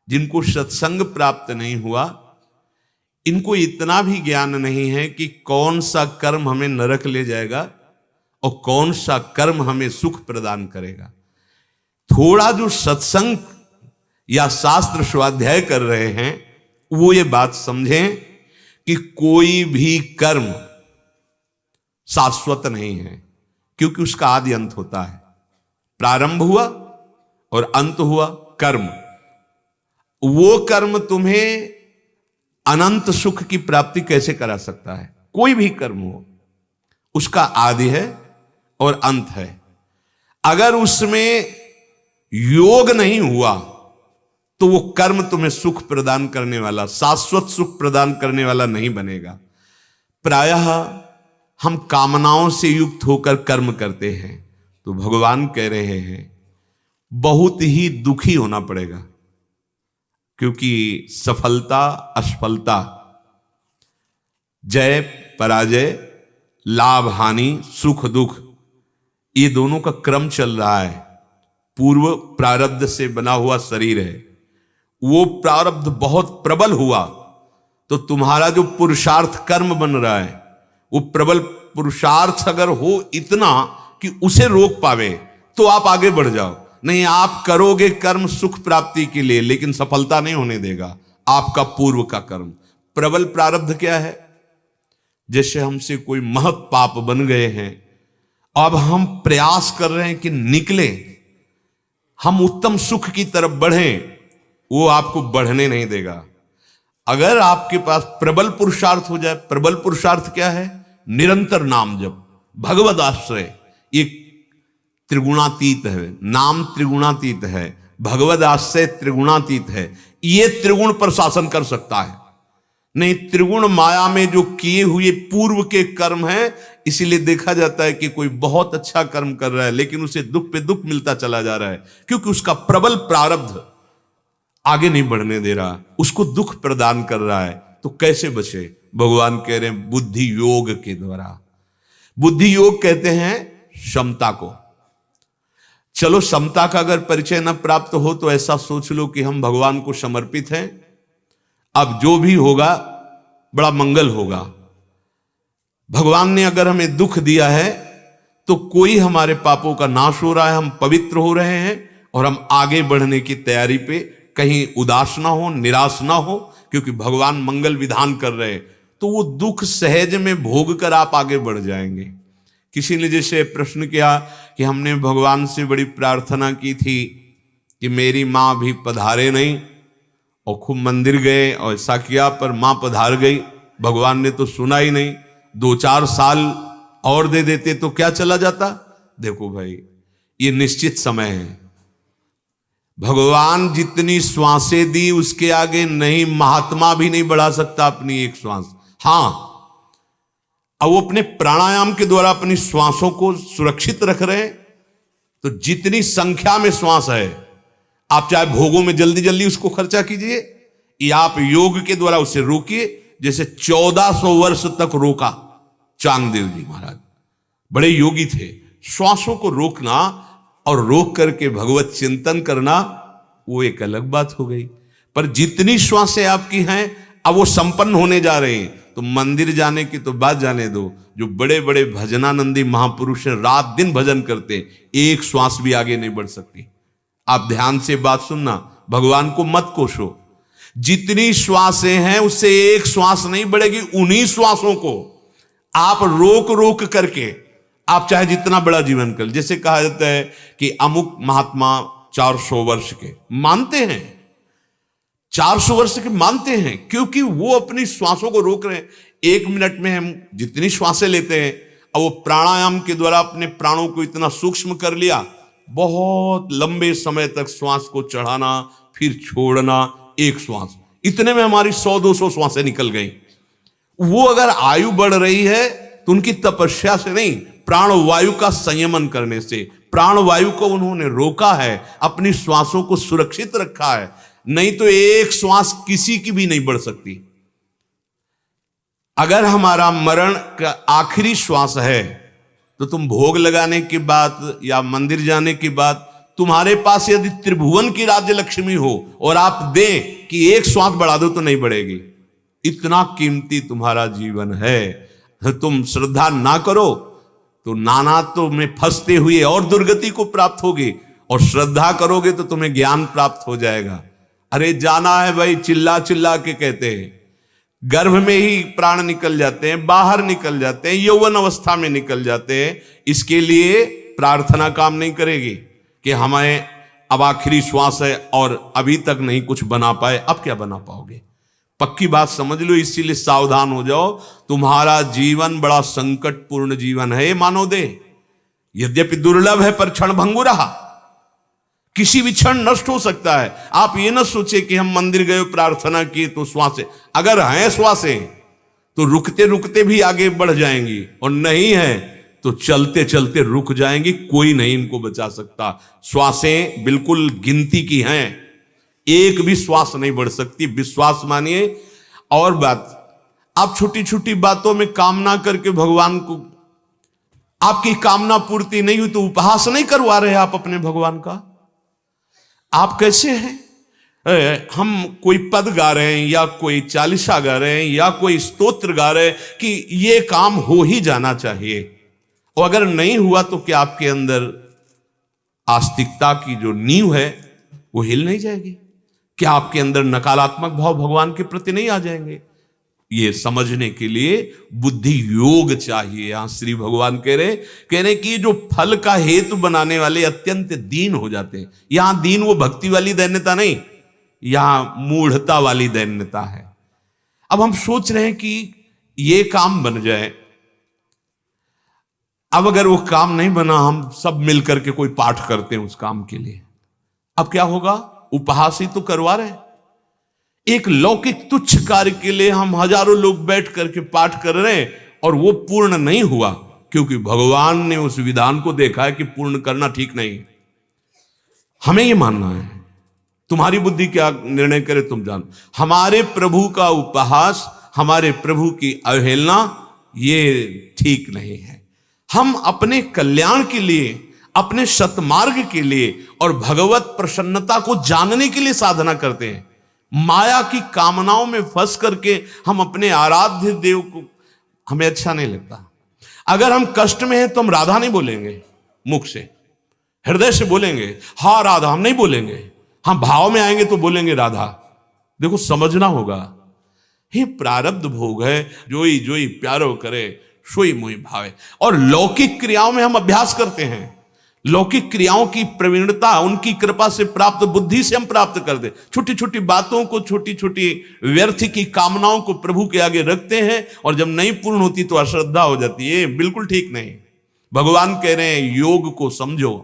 जिनको सत्संग प्राप्त नहीं हुआ, इनको इतना भी ज्ञान नहीं है कि कौन सा कर्म हमें नरक ले जाएगा और कौन सा कर्म हमें सुख प्रदान करेगा। थोड़ा जो सत्संग या शास्त्र स्वाध्याय कर रहे हैं वो ये बात समझें कि कोई भी कर्म शाश्वत नहीं है, क्योंकि उसका आदि अंत होता है। प्रारंभ हुआ और अंत हुआ कर्म। वो कर्म तुम्हें अनंत सुख की प्राप्ति कैसे करा सकता है? कोई भी कर्म हो, उसका आदि है और अंत है। अगर उसमें योग नहीं हुआ तो वो कर्म तुम्हें सुख प्रदान करने वाला, शाश्वत सुख प्रदान करने वाला नहीं बनेगा। प्रायः हम कामनाओं से युक्त होकर कर्म करते हैं, तो भगवान कह रहे हैं बहुत ही दुखी होना पड़ेगा, क्योंकि सफलता असफलता जय पराजय, लाभ हानि, सुख दुख, ये दोनों का क्रम चल रहा है। पूर्व प्रारब्ध से बना हुआ शरीर है, वो प्रारब्ध बहुत प्रबल हुआ तो तुम्हारा जो पुरुषार्थ कर्म बन रहा है, वो प्रबल पुरुषार्थ अगर हो इतना कि उसे रोक पावे तो आप आगे बढ़ जाओ। नहीं, आप करोगे कर्म सुख प्राप्ति के लिए, लेकिन सफलता नहीं होने देगा आपका पूर्व का कर्म। प्रबल प्रारब्ध क्या है? जैसे हमसे कोई महत पाप बन गए हैं, अब हम प्रयास कर रहे हैं कि निकले, हम उत्तम सुख की तरफ बढ़ें, वो आपको बढ़ने नहीं देगा। अगर आपके पास प्रबल पुरुषार्थ हो जाए, प्रबल पुरुषार्थ क्या है? निरंतर नाम जप, भगवद आश्रय। ये त्रिगुणातीत है, नाम त्रिगुणातीत है, भगवद आश्रय त्रिगुणातीत है। ये त्रिगुण पर शासन कर सकता है। नहीं, त्रिगुण माया में जो किए हुए पूर्व के कर्म हैं, इसीलिए देखा जाता है कि कोई बहुत अच्छा कर्म कर रहा है लेकिन उसे दुख पे दुख मिलता चला जा रहा है, क्योंकि उसका प्रबल प्रारब्ध आगे नहीं बढ़ने दे रहा, उसको दुख प्रदान कर रहा है। तो कैसे बचे? भगवान कह रहे हैं बुद्धि योग के द्वारा। बुद्धि योग कहते हैं क्षमता को। चलो, समता का अगर परिचय न प्राप्त हो तो ऐसा सोच लो कि हम भगवान को समर्पित हैं, अब जो भी होगा बड़ा मंगल होगा। भगवान ने अगर हमें दुख दिया है तो कोई हमारे पापों का नाश हो रहा है, हम पवित्र हो रहे हैं और हम आगे बढ़ने की तैयारी पे, कहीं उदास ना हो, निराश ना हो, क्योंकि भगवान मंगल विधान कर रहे हैं। तो वो दुख सहज में भोग कर आप आगे बढ़ जाएंगे। किसी ने जैसे प्रश्न किया कि हमने भगवान से बड़ी प्रार्थना की थी कि मेरी माँ भी पधारे नहीं, और खूब मंदिर गए और ऐसा किया, पर माँ पधार गई, भगवान ने तो सुना ही नहीं। 2-4 साल और दे देते तो क्या चला जाता। देखो भाई, ये निश्चित समय है। भगवान जितनी श्वासें दी उसके आगे नहीं, महात्मा भी नहीं बढ़ा सकता अपनी एक श्वास। हां, अब वो अपने प्राणायाम के द्वारा अपनी श्वासों को सुरक्षित रख रहे हैं। तो जितनी संख्या में श्वास है, आप चाहे भोगों में जल्दी जल्दी उसको खर्चा कीजिए, या आप योग के द्वारा उसे रोकिए। जैसे 1400 वर्ष तक रोका चांगदेव जी महाराज, बड़े योगी थे। श्वासों को रोकना और रोक करके भगवत चिंतन करना, वो एक अलग बात हो गई। पर जितनी श्वासें आपकी हैं, अब वो संपन्न होने जा रहे हैं। तो मंदिर जाने की तो बात जाने दो, जो बड़े बड़े भजनानंदी महापुरुष हैं, रात दिन भजन करते, एक श्वास भी आगे नहीं बढ़ सकती। आप ध्यान से बात सुनना, भगवान को मत कोसो। जितनी श्वासें हैं उससे एक श्वास नहीं बढ़ेगी। उन्हीं श्वासों को आप रोक रोक करके आप चाहे जितना बड़ा जीवन कर, जैसे कहा जाता है कि अमुक महात्मा 400 वर्ष के मानते हैं, 400 वर्ष के मानते हैं, क्योंकि वो अपनी श्वासों को रोक रहे हैं। 1 मिनट में हम जितनी श्वासें लेते हैं, अब वो प्राणायाम के द्वारा अपने प्राणों को इतना सूक्ष्म कर लिया, बहुत लंबे समय तक श्वास को चढ़ाना फिर छोड़ना, एक श्वास, इतने में हमारी 100-200 श्वासें निकल गई। वो अगर आयु बढ़ रही है तो उनकी तपस्या से नहीं, प्राण वायु का संयमन करने से। प्राण वायु को उन्होंने रोका है, अपनी श्वासों को सुरक्षित रखा है। नहीं तो एक श्वास किसी की भी नहीं बढ़ सकती। अगर हमारा मरण का आखिरी श्वास है तो तुम भोग लगाने के बाद या मंदिर जाने के बाद, तुम्हारे पास यदि त्रिभुवन की राज्य लक्ष्मी हो और आप दें कि एक श्वास बढ़ा दो तो नहीं बढ़ेगी। इतना कीमती तुम्हारा जीवन है। तुम श्रद्धा ना करो तो नानात्व में फंसते हुए और दुर्गति को प्राप्त होगी, और श्रद्धा करोगे तो तुम्हें ज्ञान प्राप्त हो जाएगा। अरे जाना है भाई, चिल्ला चिल्ला के कहते हैं, गर्भ में ही प्राण निकल जाते हैं, बाहर निकल जाते हैं, यौवन अवस्था में निकल जाते हैं। इसके लिए प्रार्थना काम नहीं करेगी कि हमें अब आखिरी श्वास है और अभी तक नहीं कुछ बना पाए। अब क्या बना पाओगे? पक्की बात समझ लो। इसीलिए सावधान हो जाओ, तुम्हारा जीवन बड़ा संकटपूर्ण जीवन है। मानो दे यद्यपि दुर्लभ है पर क्षण भंगुर रहा, किसी भी क्षण नष्ट हो सकता है। आप ये ना सोचे कि हम मंदिर गए प्रार्थना की तो श्वासें, अगर हैं श्वासें तो रुकते रुकते भी आगे बढ़ जाएंगी, और नहीं है तो चलते चलते रुक जाएंगी। कोई नहीं इनको बचा सकता। श्वासें बिल्कुल गिनती की हैं, एक भी श्वास नहीं बढ़ सकती। विश्वास मानिए। और बात, आप छोटी छोटी बातों में कामना करके भगवान को, आपकी कामना पूर्ति नहीं हुई तो उपहास नहीं करवा रहे आप अपने भगवान का। आप कैसे हैं? हम कोई पद गा रहे हैं या कोई चालीसा गा रहे हैं या कोई स्तोत्र गा रहे हैं कि ये काम हो ही जाना चाहिए, और अगर नहीं हुआ तो क्या आपके अंदर आस्तिकता की जो नींव है वो हिल नहीं जाएगी? क्या आपके अंदर नकारात्मक भाव भगवान के प्रति नहीं आ जाएंगे? ये समझने के लिए बुद्धि योग चाहिए। यहां श्री भगवान कह रहे कि जो फल का हेतु बनाने वाले अत्यंत दीन हो जाते हैं। यहां दीन वो भक्ति वाली दैन्यता नहीं, यहां मूढ़ता वाली दैन्यता है। अब हम सोच रहे हैं कि ये काम बन जाए। अब अगर वो काम नहीं बना, हम सब मिलकर के कोई पाठ करते हैं उस काम के लिए, अब क्या होगा? उपहास ही तो करवा रहे हैं। एक लौकिक तुच्छ कार्य के लिए हम हजारों लोग बैठ करके पाठ कर रहे हैं और वो पूर्ण नहीं हुआ, क्योंकि भगवान ने उस विधान को देखा है कि पूर्ण करना ठीक नहीं। हमें ये मानना है, तुम्हारी बुद्धि क्या निर्णय करे तुम जानो। हमारे प्रभु का उपहास, हमारे प्रभु की अवहेलना, ये ठीक नहीं है। हम अपने कल्याण के लिए, अपने सतमार्ग के लिए और भगवत प्रसन्नता को जानने के लिए साधना करते हैं। माया की कामनाओं में फंस करके हम अपने आराध्य देव को, हमें अच्छा नहीं लगता। अगर हम कष्ट में हैं तो हम राधा नहीं बोलेंगे मुख से, हृदय से बोलेंगे हाँ राधा, हम नहीं बोलेंगे। हम भाव में आएंगे तो बोलेंगे राधा। देखो समझना होगा, ये प्रारब्ध भोग है। जोई जोई प्यारो करे सोई मोहि भावे। और लौकिक क्रियाओं में हम अभ्यास करते हैं, लौकिक क्रियाओं की प्रवीणता उनकी कृपा से प्राप्त बुद्धि से हम प्राप्त करते। छोटी छोटी बातों को, छोटी छोटी व्यर्थ की कामनाओं को प्रभु के आगे रखते हैं, और जब नहीं पूर्ण होती तो अश्रद्धा हो जाती है। बिल्कुल ठीक नहीं। भगवान कह रहे हैं योग को समझो।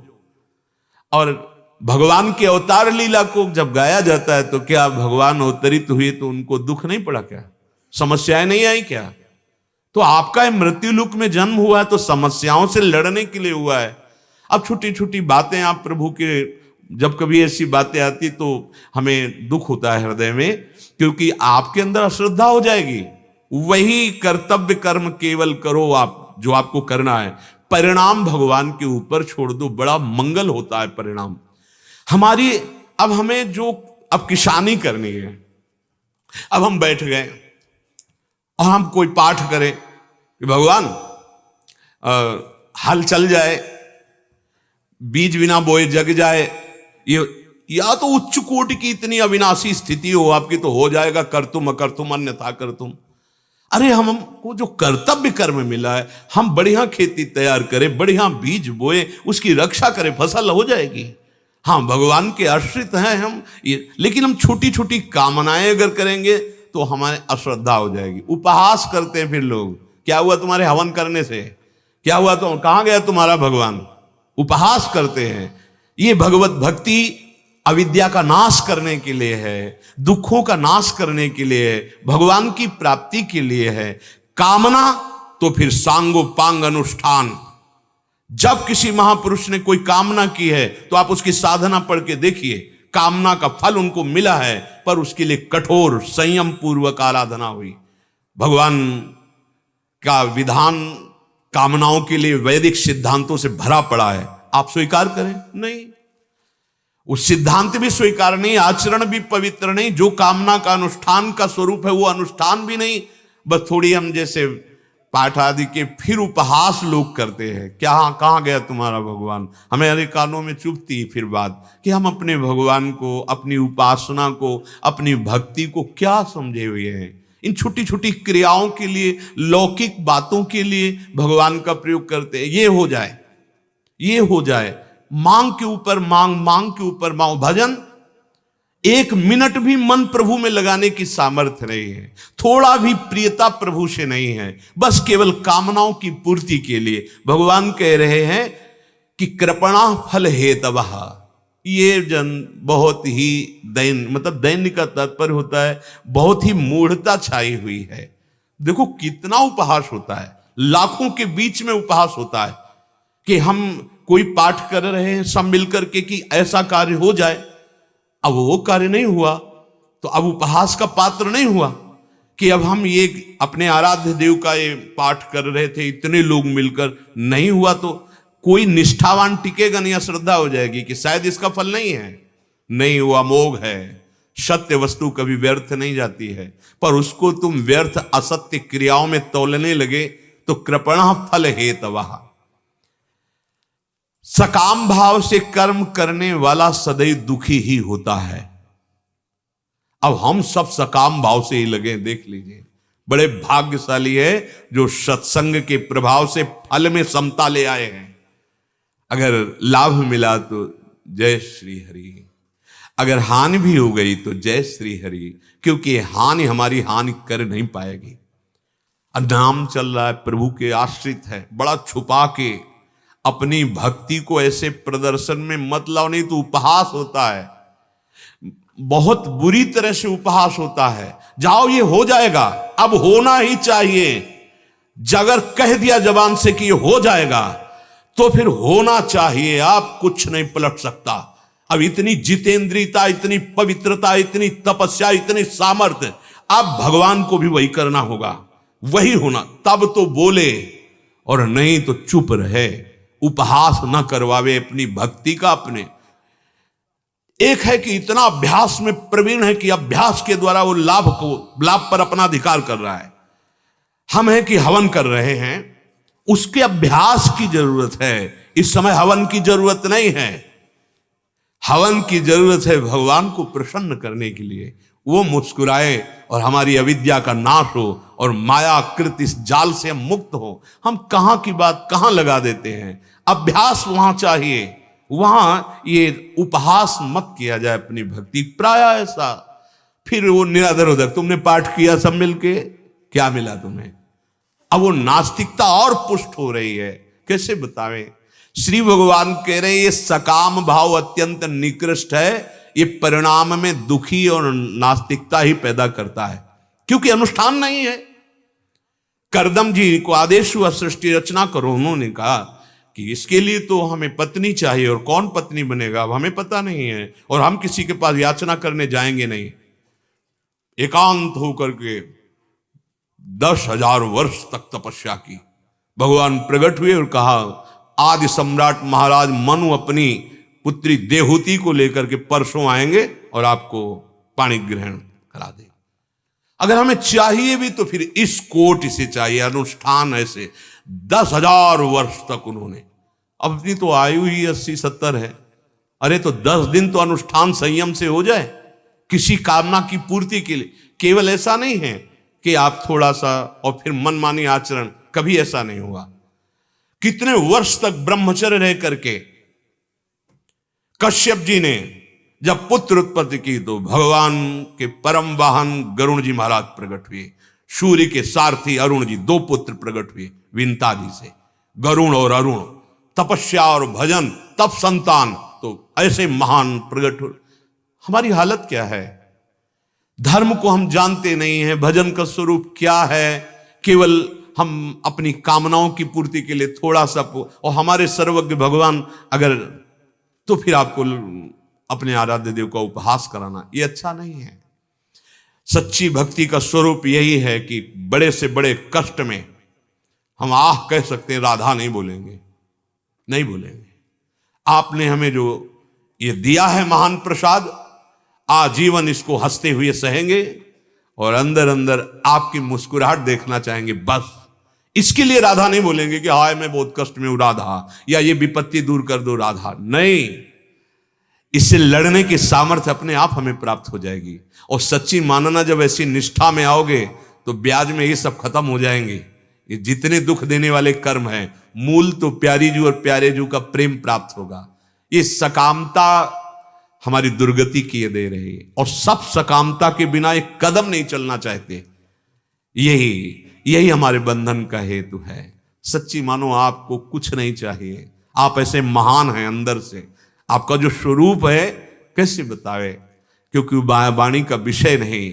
और भगवान के अवतार लीला को जब गाया जाता है तो क्या भगवान अवतरित हुए तो उनको दुख नहीं पड़ा? क्या समस्याएं नहीं आई? क्या तो आपका मृत्यु लोक में जन्म हुआ है तो समस्याओं से लड़ने के लिए हुआ है। अब छोटी छोटी बातें आप प्रभु के, जब कभी ऐसी बातें आती तो हमें दुख होता है हृदय में, क्योंकि आपके अंदर अश्रद्धा हो जाएगी। वही कर्तव्य कर्म केवल करो आप, जो आपको करना है, परिणाम भगवान के ऊपर छोड़ दो। बड़ा मंगल होता है परिणाम हमारी। अब हमें जो अब किसानी करनी है, अब हम बैठ गए और हम कोई पाठ करें कि भगवान हल चल जाए, बीज बिना बोए जग जाए, ये या तो उच्च कोटि की इतनी अविनाशी स्थिति हो आपकी तो हो जाएगा, कर तुम अकर तुम अन्यथा कर तुम। अरे हमको जो कर्तव्य कर्म मिला है, हम बढ़िया खेती तैयार करें, बढ़िया बीज बोए, उसकी रक्षा करें, फसल हो जाएगी। हाँ भगवान के आश्रित हैं हम ये, लेकिन हम छोटी छोटी कामनाएं अगर करेंगे तो हमारे अश्रद्धा हो जाएगी। उपहास करते हैं फिर लोग, क्या हुआ तुम्हारे हवन करने से, क्या हुआ तो कहां गया तुम्हारा भगवान? उपहास करते हैं। ये भगवत भक्ति अविद्या का नाश करने के लिए है, दुखों का नाश करने के लिए है, भगवान की प्राप्ति के लिए है। कामना तो फिर सांगोपांग अनुष्ठान। जब किसी महापुरुष ने कोई कामना की है तो आप उसकी साधना पढ़ के देखिए, कामना का फल उनको मिला है, पर उसके लिए कठोर संयम पूर्वक आराधना हुई। भगवान का विधान कामनाओं के लिए वैदिक सिद्धांतों से भरा पड़ा है। आप स्वीकार करें? नहीं, उस सिद्धांत भी स्वीकार नहीं, आचरण भी पवित्र नहीं। जो कामना का अनुष्ठान का स्वरूप है वो अनुष्ठान भी नहीं, बस थोड़ी हम जैसे पाठ आदि के फिर उपहास लोग करते हैं। क्या कहां गया तुम्हारा भगवान? हमारे कानों में चुभती फिर बात कि हम अपने भगवान को, अपनी उपासना को, अपनी भक्ति को क्या समझे हुए हैं। इन छोटी छोटी क्रियाओं के लिए, लौकिक बातों के लिए भगवान का प्रयोग करते हैं। ये हो जाए, ये हो जाए, मांग के ऊपर मांग, मांग के ऊपर मांग। भजन एक मिनट भी मन प्रभु में लगाने की सामर्थ्य नहीं है, थोड़ा भी प्रियता प्रभु से नहीं है, बस केवल कामनाओं की पूर्ति के लिए। भगवान कह रहे हैं कि कृपणा फल हेतवः। ये जन बहुत ही दैन्य का तात्पर्य होता है बहुत ही मूढ़ता छाई हुई है। देखो कितना उपहास होता है, लाखों के बीच में उपहास होता है कि हम कोई पाठ कर रहे हैं सब मिलकर के कि ऐसा कार्य हो जाए, अब वो कार्य नहीं हुआ तो अब उपहास का पात्र नहीं हुआ। कि अब हम ये अपने आराध्य देव का ये पाठ कर रहे थे, इतने लोग मिलकर, नहीं हुआ तो कोई निष्ठावान टिकेगा नहीं, अश्रद्धा हो जाएगी कि शायद इसका फल नहीं है। नहीं हुआ, मोघ है। सत्य वस्तु कभी व्यर्थ नहीं जाती है, पर उसको तुम व्यर्थ असत्य क्रियाओं में तौलने लगे तो कृपणः फल हेतवः। सकाम भाव से कर्म करने वाला सदैव दुखी ही होता है। अब हम सब सकाम भाव से ही लगे, देख लीजिए, बड़े भाग्यशाली है जो सत्संग के प्रभाव से फल में समता ले आए हैं। अगर लाभ मिला तो जय श्री हरि, अगर हानि भी हो गई तो जय श्री हरि, क्योंकि हानि हमारी हानि कर नहीं पाएगी। नाम चल रहा है, प्रभु के आश्रित है, बड़ा छुपा के अपनी भक्ति को ऐसे प्रदर्शन में मत लाओ, नहीं तो उपहास होता है, बहुत बुरी तरह से उपहास होता है। जाओ, ये हो जाएगा, अब होना ही चाहिए। अगर कह दिया जबान से कि ये हो जाएगा तो फिर होना चाहिए, आप कुछ नहीं पलट सकता। अब इतनी जितेंद्रियता, इतनी पवित्रता, इतनी तपस्या, इतनी सामर्थ्य, अब भगवान को भी वही करना होगा, वही होना, तब तो बोले, और नहीं तो चुप रहे, उपहास न करवावे अपनी भक्ति का। अपने एक है कि इतना अभ्यास में प्रवीण है कि अभ्यास के द्वारा वो लाभ पर अपना अधिकार कर रहा है। हम है कि हवन कर रहे हैं, उसके अभ्यास की जरूरत है। इस समय हवन की जरूरत नहीं है, हवन की जरूरत है भगवान को प्रसन्न करने के लिए, वो मुस्कुराए और हमारी अविद्या का नाश हो और मायाकृत इस जाल से हम मुक्त हो। हम कहां की बात कहां लगा देते हैं। अभ्यास वहां चाहिए, वहां ये उपहास मत किया जाए अपनी भक्ति, प्राय ऐसा। फिर वो निरादर उधर, तुमने पाठ किया सब मिलके, क्या मिला तुम्हें? अब वो नास्तिकता और पुष्ट हो रही है, कैसे बतावें। श्री भगवान कह रहे ये सकाम भाव अत्यंत निकृष्ट है, ये परिणाम में दुखी और नास्तिकता ही पैदा करता है, क्योंकि अनुष्ठान नहीं है। करदम जी को आदेश हुआ सृष्टि रचना करो, उन्होंने कहा कि इसके लिए तो हमें पत्नी चाहिए, और कौन पत्नी बनेगा अब हमें पता नहीं है, और हम किसी के पास याचना करने जाएंगे नहीं। एकांत होकर के 10,000 वर्ष तक तपस्या की। भगवान प्रकट हुए और कहा, आदि सम्राट महाराज मनु अपनी पुत्री देहूति को लेकर के परसों आएंगे और आपको पाणी ग्रहण करा देंगे। अगर हमें चाहिए भी तो फिर इस कोट से चाहिए, अनुष्ठान ऐसे 10,000 वर्ष तक उन्होंने, अपनी तो आयु ही 80-70 है। अरे तो 10 दिन तो अनुष्ठान संयम से हो जाए किसी कामना की पूर्ति के लिए। केवल ऐसा नहीं है कि आप थोड़ा सा और फिर मनमानी आचरण, कभी ऐसा नहीं हुआ। कितने वर्ष तक ब्रह्मचर्य रह करके कश्यप जी ने जब पुत्र उत्पत्ति की तो भगवान के परम वाहन गरुण जी महाराज प्रकट हुए, सूर्य के सारथी अरुण जी, 2 पुत्र प्रकट हुए विंतादि से, गरुण और अरुण। तपस्या और भजन, तप संतान, तो ऐसे महान प्रकट हो। हमारी हालत क्या है? धर्म को हम जानते नहीं हैं, भजन का स्वरूप क्या है, केवल हम अपनी कामनाओं की पूर्ति के लिए थोड़ा सा, और हमारे सर्वज्ञ भगवान अगर, तो फिर आपको अपने आराध्य देव का उपहास कराना, ये अच्छा नहीं है। सच्ची भक्ति का स्वरूप यही है कि बड़े से बड़े कष्ट में हम आह कह सकते हैं, राधा नहीं बोलेंगे, नहीं बोलेंगे। आपने हमें जो ये दिया है महान प्रसाद, आजीवन इसको हंसते हुए सहेंगे और अंदर अंदर आपकी मुस्कुराहट देखना चाहेंगे, बस। इसके लिए राधा नहीं बोलेंगे कि हाय मैं बहुत कष्ट में हूं राधा, या ये विपत्ति दूर कर दो राधा, नहीं। इससे लड़ने की सामर्थ्य अपने आप हमें प्राप्त हो जाएगी। और सच्ची मानना, जब ऐसी निष्ठा में आओगे तो ब्याज में ये सब खत्म हो जाएंगे। ये जितने दुख देने वाले कर्म हैं, मूल तो प्यारी जू और प्यारे जू का प्रेम प्राप्त होगा। ये सकामता हमारी दुर्गति किए दे रही है, और सब सकामता के बिना एक कदम नहीं चलना चाहते। यही हमारे बंधन का हेतु है। सच्ची मानो, आपको कुछ नहीं चाहिए, आप ऐसे महान हैं अंदर से। आपका जो स्वरूप है कैसे बतावे, क्योंकि वाणी का विषय नहीं।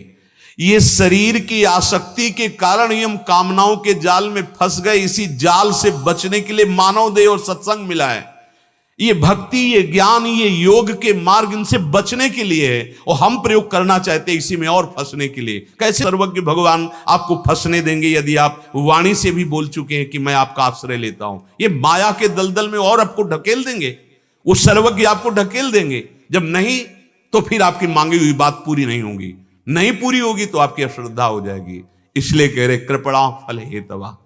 ये शरीर की आसक्ति के कारण ही हम कामनाओं के जाल में फंस गए। इसी जाल से बचने के लिए मानव देह और सत्संग मिला है। ये भक्ति, ये ज्ञान, ये योग के मार्ग इनसे बचने के लिए है, और हम प्रयोग करना चाहते हैं इसी में और फंसने के लिए। कैसे सर्वज्ञ भगवान आपको फंसने देंगे यदि आप वाणी से भी बोल चुके हैं कि मैं आपका आश्रय लेता हूं? ये माया के दलदल में और आपको ढकेल देंगे, वो सर्वज्ञ आपको ढकेल देंगे। जब नहीं तो फिर आपकी मांगी हुई बात पूरी नहीं होगी, नहीं पूरी होगी तो आपकी अश्रद्धा हो जाएगी। इसलिए कह रहे कृपणा फल हेतवा।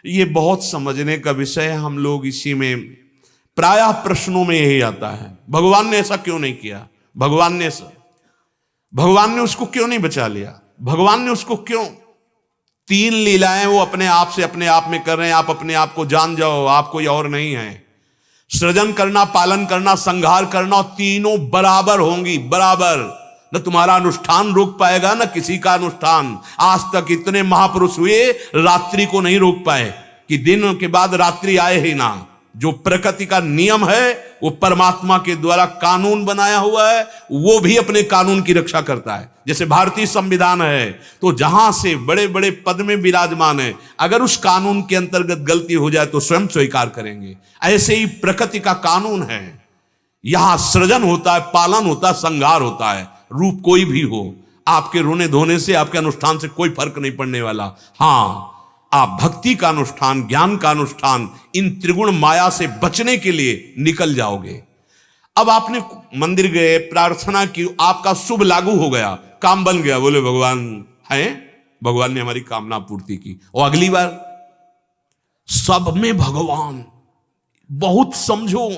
ये बहुत समझने का विषय है। हम लोग इसी में प्रायः प्रश्नों में यही आता है, भगवान ने ऐसा क्यों नहीं किया, भगवान ने उसको क्यों नहीं बचा लिया, भगवान ने उसको क्यों। 3 लीलाएं वो अपने आप में कर रहे हैं। आप अपने आप को जान जाओ, आप कोई और नहीं है। सृजन करना, पालन करना, संहार करना, तीनों बराबर होंगी, बराबर। न तुम्हारा अनुष्ठान रोक पाएगा, न किसी का अनुष्ठान। आज तक इतने महापुरुष हुए, रात्रि को नहीं रोक पाए कि दिन के बाद रात्रि आए ही ना। जो प्रकृति का नियम है, वो परमात्मा के द्वारा कानून बनाया हुआ है, वो भी अपने कानून की रक्षा करता है। जैसे भारतीय संविधान है, तो जहां से बड़े बड़े पद में विराजमान है, अगर उस कानून के अंतर्गत गलती हो जाए तो स्वयं स्वीकार करेंगे। ऐसे ही प्रकृति का कानून है। यहां सृजन होता है, पालन होता है, संहार होता है। रूप कोई भी हो, आपके रोने धोने से, आपके अनुष्ठान से कोई फर्क नहीं पड़ने वाला। हाँ, आप भक्ति का अनुष्ठान, ज्ञान का अनुष्ठान, इन त्रिगुण माया से बचने के लिए निकल जाओगे। अब आपने मंदिर गए, प्रार्थना की, आपका शुभ लागू हो गया, काम बन गया, बोले भगवान है, भगवान ने हमारी कामना पूर्ति की। और अगली बार सब में भगवान, बहुत समझो,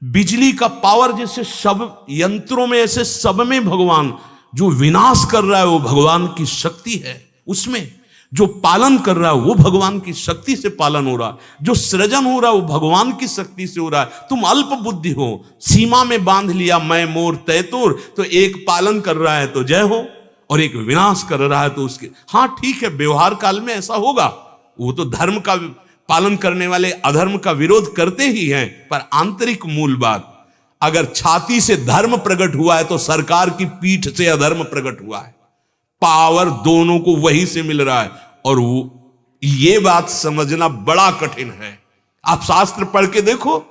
बिजली का पावर जैसे सब यंत्रों में, ऐसे सब में भगवान। जो विनाश कर रहा है वो भगवान की शक्ति है उसमें, जो पालन कर रहा है वो भगवान की शक्ति से पालन हो रहा है, जो सृजन हो रहा है वो भगवान की शक्ति से हो रहा है। तुम अल्प बुद्धि हो, सीमा में बांध लिया मैं मोर तैतुर, तो एक पालन कर रहा है तो जय हो, और एक विनाश कर रहा है तो उसके। हाँ ठीक है, व्यवहार काल में ऐसा होगा, वो तो धर्म का पालन करने वाले अधर्म का विरोध करते ही हैं, पर आंतरिक मूल बात, अगर छाती से धर्म प्रकट हुआ है तो सरकार की पीठ से अधर्म प्रकट हुआ है। पावर दोनों को वही से मिल रहा है, और वो ये बात समझना बड़ा कठिन है। आप शास्त्र पढ़ के देखो,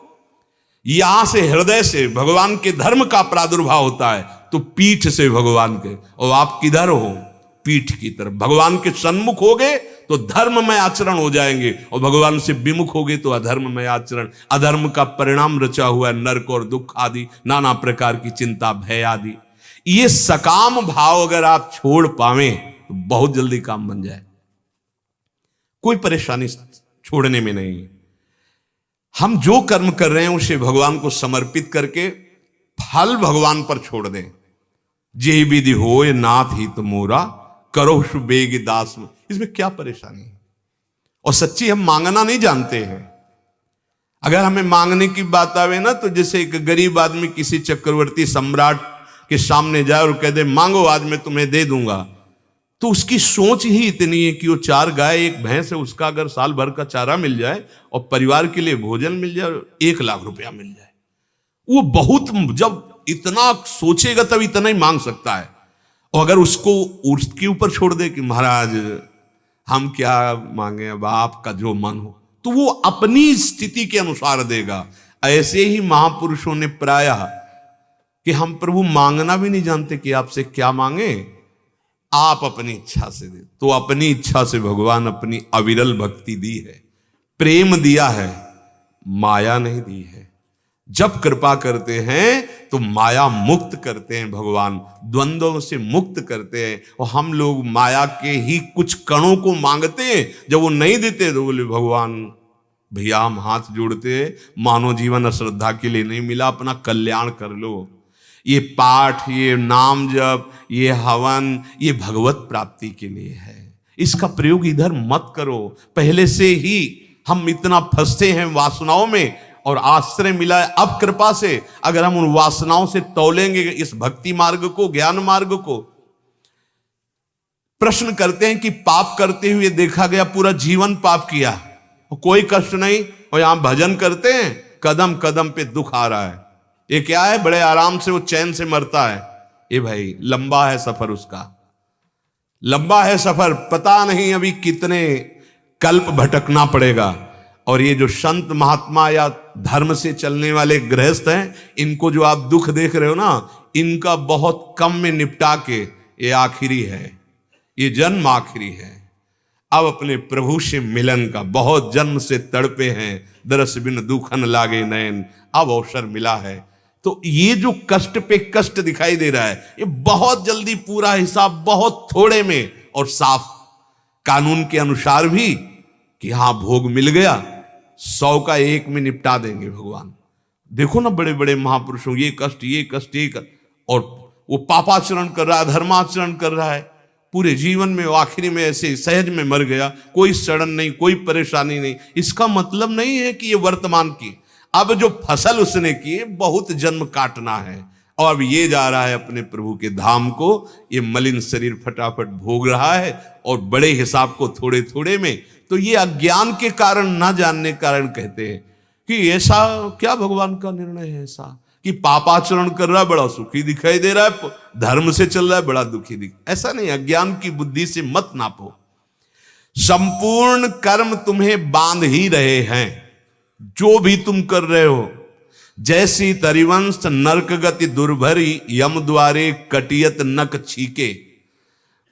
यहां से हृदय से भगवान के धर्म का प्रादुर्भाव होता है तो पीठ से भगवान के, और आप किधर हो, पीठ की तरफ। भगवान के सन्मुख हो गए तो धर्म में आचरण हो जाएंगे, और भगवान से विमुख हो गए तो अधर्म में आचरण। अधर्म का परिणाम रचा हुआ है नरक और दुख आदि, नाना प्रकार की चिंता, भय आदि। ये सकाम भाव अगर आप छोड़ पावें तो बहुत जल्दी काम बन जाए। कोई परेशानी छोड़ने में नहीं। हम जो कर्म कर रहे हैं उसे भगवान को समर्पित करके फल भगवान पर छोड़ दें। जे विधि होय नाथ हित मोरा, करो सुबेग दास। इसमें क्या परेशानी है? और सच्ची हम मांगना नहीं जानते हैं। अगर हमें मांगने की बात आवे ना, तो जैसे एक गरीब आदमी किसी चक्रवर्ती सम्राट के सामने जाए और कह दे मांगो आज मैं तुम्हें दे दूंगा, तो उसकी सोच ही इतनी है कि वो 4 गाय 1 भैंस है, उसका अगर साल भर का चारा मिल जाए और परिवार के लिए भोजन मिल जाए और 1 लाख रुपया मिल जाए, वो बहुत, जब इतना सोचेगा तब इतना ही मांग सकता है। और अगर उसको उसके ऊपर छोड़ दे कि महाराज हम क्या मांगे, अब आपका जो मन हो, तो वो अपनी स्थिति के अनुसार देगा। ऐसे ही महापुरुषों ने प्रायः कि हम प्रभु मांगना भी नहीं जानते कि आपसे क्या मांगे, आप अपनी इच्छा से दे। तो अपनी इच्छा से भगवान अपनी अविरल भक्ति दी है, प्रेम दिया है, माया नहीं दी है। जब कृपा करते हैं तो माया मुक्त करते हैं भगवान, द्वंद्वों से मुक्त करते हैं। और हम लोग माया के ही कुछ कणों को मांगते हैं, जब वो नहीं देते तो बोले भगवान भैया हम हाथ जोड़ते हैं, मानव जीवन अश्रद्धा के लिए नहीं मिला, अपना कल्याण कर लो। ये पाठ, ये नाम जप, ये हवन, ये भगवत प्राप्ति के लिए है। इसका प्रयोग इधर मत करो। पहले से ही हम इतना फंसते हैं वासनाओं में, और आश्रय मिला है अब कृपा से। अगर हम उन वासनाओं से तौलेंगे इस भक्ति मार्ग को, ज्ञान मार्ग को। प्रश्न करते हैं कि पाप करते हुए देखा गया, पूरा जीवन पाप किया, कोई कष्ट नहीं, और यहां भजन करते हैं, कदम कदम पे दुख आ रहा है। ये क्या है? बड़े आराम से वो चैन से मरता है। ये भाई लंबा है सफर, उसका लंबा है सफर, पता नहीं अभी कितने कल्प भटकना पड़ेगा। और ये जो संत महात्मा या धर्म से चलने वाले गृहस्थ हैं, इनको जो आप दुख देख रहे हो ना, इनका बहुत कम में निपटा के ये आखिरी है, ये जन्म आखिरी है। अब अपने प्रभु से मिलन का, बहुत जन्म से तड़पे हैं, दरस बिन दुखन लागे नयन, अब अवसर मिला है। तो ये जो कष्ट पे कष्ट दिखाई दे रहा है, ये बहुत जल्दी पूरा हिसाब बहुत थोड़े में और साफ कानून के अनुसार भी कि हाँ भोग मिल गया, 100 का 1 में निपटा देंगे भगवान। देखो ना बड़े बड़े महापुरुषों, ये कष्ट ये कष्ट ये कष्ट, और वो पापाचरण कर रहा है, धर्माचरण कर रहा है, पूरे जीवन में आखिरी में ऐसे सहज में मर गया, कोई सड़न नहीं, कोई परेशानी नहीं। इसका मतलब नहीं है कि ये वर्तमान की, अब जो फसल उसने की बहुत जन्म काटना है, और अब ये जा रहा है अपने प्रभु के धाम को, ये मलिन शरीर फटाफट भोग रहा है और बड़े हिसाब को थोड़े थोड़े में। तो ये अज्ञान के कारण, ना जानने के कारण कहते हैं कि ऐसा क्या भगवान का निर्णय है ऐसा कि पापाचरण कर रहा है बड़ा सुखी दिखाई दे रहा है, धर्म से चल रहा है बड़ा दुखी ऐसा नहीं, अज्ञान की बुद्धि से मत नापो। संपूर्ण कर्म तुम्हें बांध ही रहे हैं, जो भी तुम कर रहे हो। जैसी तरिवंश नरक गति दुर्भरी, यम द्वारे कटियत नक छीके।